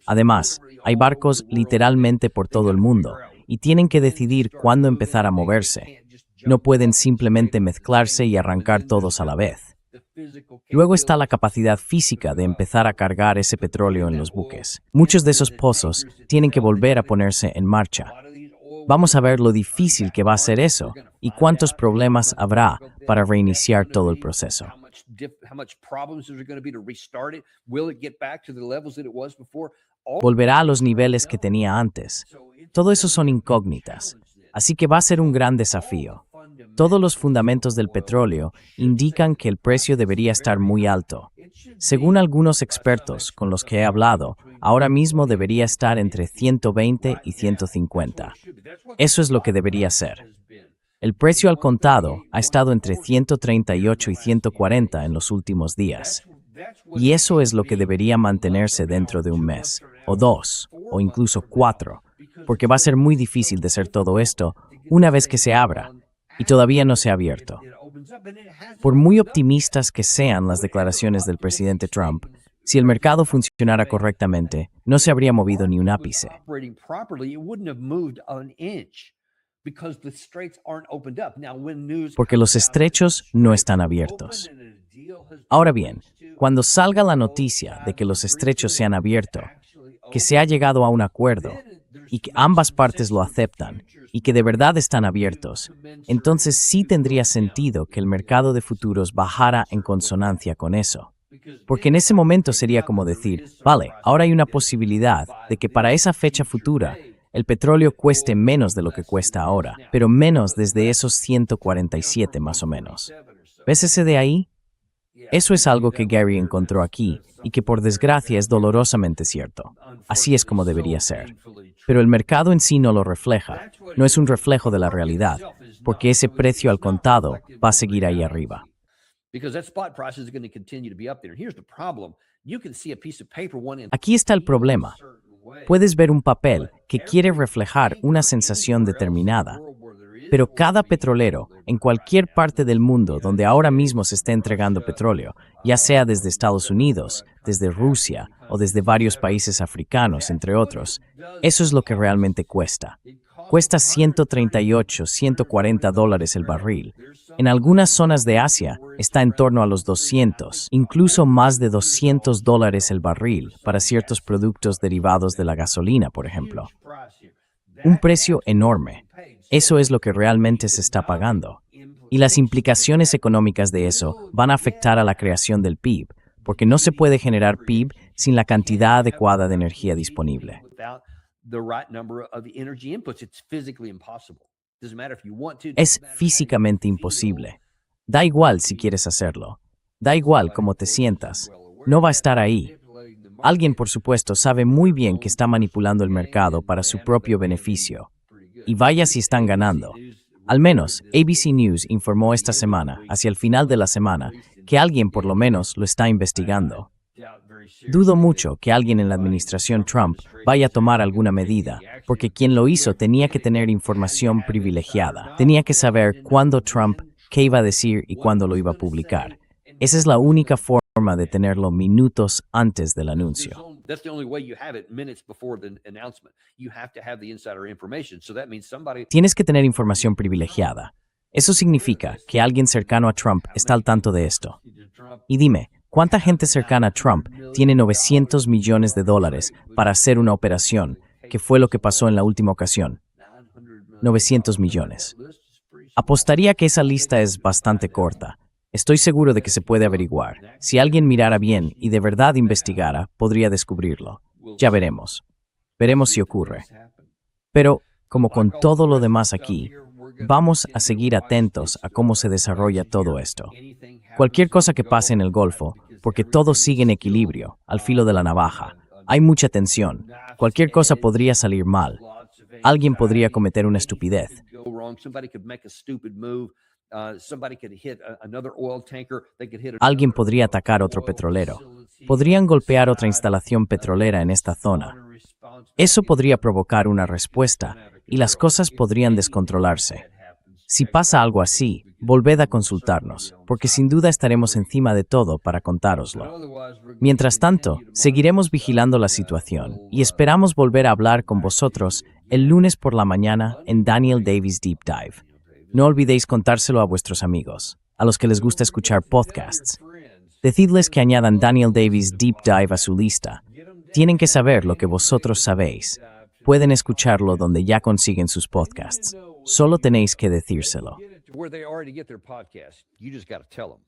Además, hay barcos literalmente por todo el mundo, y tienen que decidir cuándo empezar a moverse. No pueden simplemente mezclarse y arrancar todos a la vez. Luego está la capacidad física de empezar a cargar ese petróleo en los buques. Muchos de esos pozos tienen que volver a ponerse en marcha. Vamos a ver lo difícil que va a ser eso y cuántos problemas habrá para reiniciar todo el proceso. ¿Volverá a los niveles que tenía antes? Todo eso son incógnitas, así que va a ser un gran desafío. Todos los fundamentos del petróleo indican que el precio debería estar muy alto. Según algunos expertos con los que he hablado, ahora mismo debería estar entre 120 y 150. Eso es lo que debería ser. El precio al contado ha estado entre 138 y 140 en los últimos días. Y eso es lo que debería mantenerse dentro de un mes, o 2, o incluso 4, porque va a ser muy difícil de hacer todo esto una vez que se abra, y todavía no se ha abierto. Por muy optimistas que sean las declaraciones del presidente Trump, si el mercado funcionara correctamente, no se habría movido ni un ápice. Porque los estrechos no están abiertos. Ahora bien, cuando salga la noticia de que los estrechos se han abierto, que se ha llegado a un acuerdo y que ambas partes lo aceptan y que de verdad están abiertos, entonces sí tendría sentido que el mercado de futuros bajara en consonancia con eso. Porque en ese momento sería como decir, vale, ahora hay una posibilidad de que para esa fecha futura el petróleo cueste menos de lo que cuesta ahora, pero menos desde esos 147 más o menos. ¿Ves ese de ahí? Eso es algo que Gary encontró aquí y que por desgracia es dolorosamente cierto. Así es como debería ser. Pero el mercado en sí no lo refleja, no es un reflejo de la realidad, porque ese precio al contado va a seguir ahí arriba. Aquí está el problema. Puedes ver un papel que quiere reflejar una sensación determinada, pero cada petrolero en cualquier parte del mundo donde ahora mismo se esté entregando petróleo, ya sea desde Estados Unidos, desde Rusia o desde varios países africanos, entre otros, eso es lo que realmente cuesta. Cuesta 138, 140 dólares el barril. En algunas zonas de Asia está en torno a los 200, incluso más de 200 dólares el barril para ciertos productos derivados de la gasolina, por ejemplo. Un precio enorme. Eso es lo que realmente se está pagando. Y las implicaciones económicas de eso van a afectar a la creación del PIB, porque no se puede generar PIB sin la cantidad adecuada de energía disponible. Es físicamente imposible. Da igual si quieres hacerlo. Da igual cómo te sientas. No va a estar ahí. Alguien, por supuesto, sabe muy bien que está manipulando el mercado para su propio beneficio. Y vaya si están ganando. Al menos, ABC News informó esta semana, hacia el final de la semana, que alguien por lo menos lo está investigando. Dudo mucho que alguien en la administración Trump vaya a tomar alguna medida, porque quien lo hizo tenía que tener información privilegiada. Tenía que saber cuándo Trump, qué iba a decir y cuándo lo iba a publicar. Esa es la única forma de tenerlo minutos antes del anuncio. Tienes que tener información privilegiada. Eso significa que alguien cercano a Trump está al tanto de esto. Y dime, ¿cuánta gente cercana a Trump tiene 900 millones de dólares para hacer una operación, que fue lo que pasó en la última ocasión? 900 millones. Apostaría que esa lista es bastante corta. Estoy seguro de que se puede averiguar. Si alguien mirara bien y de verdad investigara, podría descubrirlo. Ya veremos. Veremos si ocurre. Pero, como con todo lo demás aquí, vamos a seguir atentos a cómo se desarrolla todo esto. Cualquier cosa que pase en el Golfo, porque todo sigue en equilibrio, al filo de la navaja. Hay mucha tensión. Cualquier cosa podría salir mal. Alguien podría cometer una estupidez. Alguien podría atacar otro petrolero. Podrían golpear otra instalación petrolera en esta zona. Eso podría provocar una respuesta y las cosas podrían descontrolarse. Si pasa algo así, volved a consultarnos, porque sin duda estaremos encima de todo para contároslo. Mientras tanto, seguiremos vigilando la situación y esperamos volver a hablar con vosotros el lunes por la mañana en Daniel Davis Deep Dive. No olvidéis contárselo a vuestros amigos, a los que les gusta escuchar podcasts. Decidles que añadan Daniel Davis Deep Dive a su lista. Tienen que saber lo que vosotros sabéis. Pueden escucharlo donde ya consiguen sus podcasts. Solo tenéis que decírselo.
Where they already get their podcast. You just got to tell them.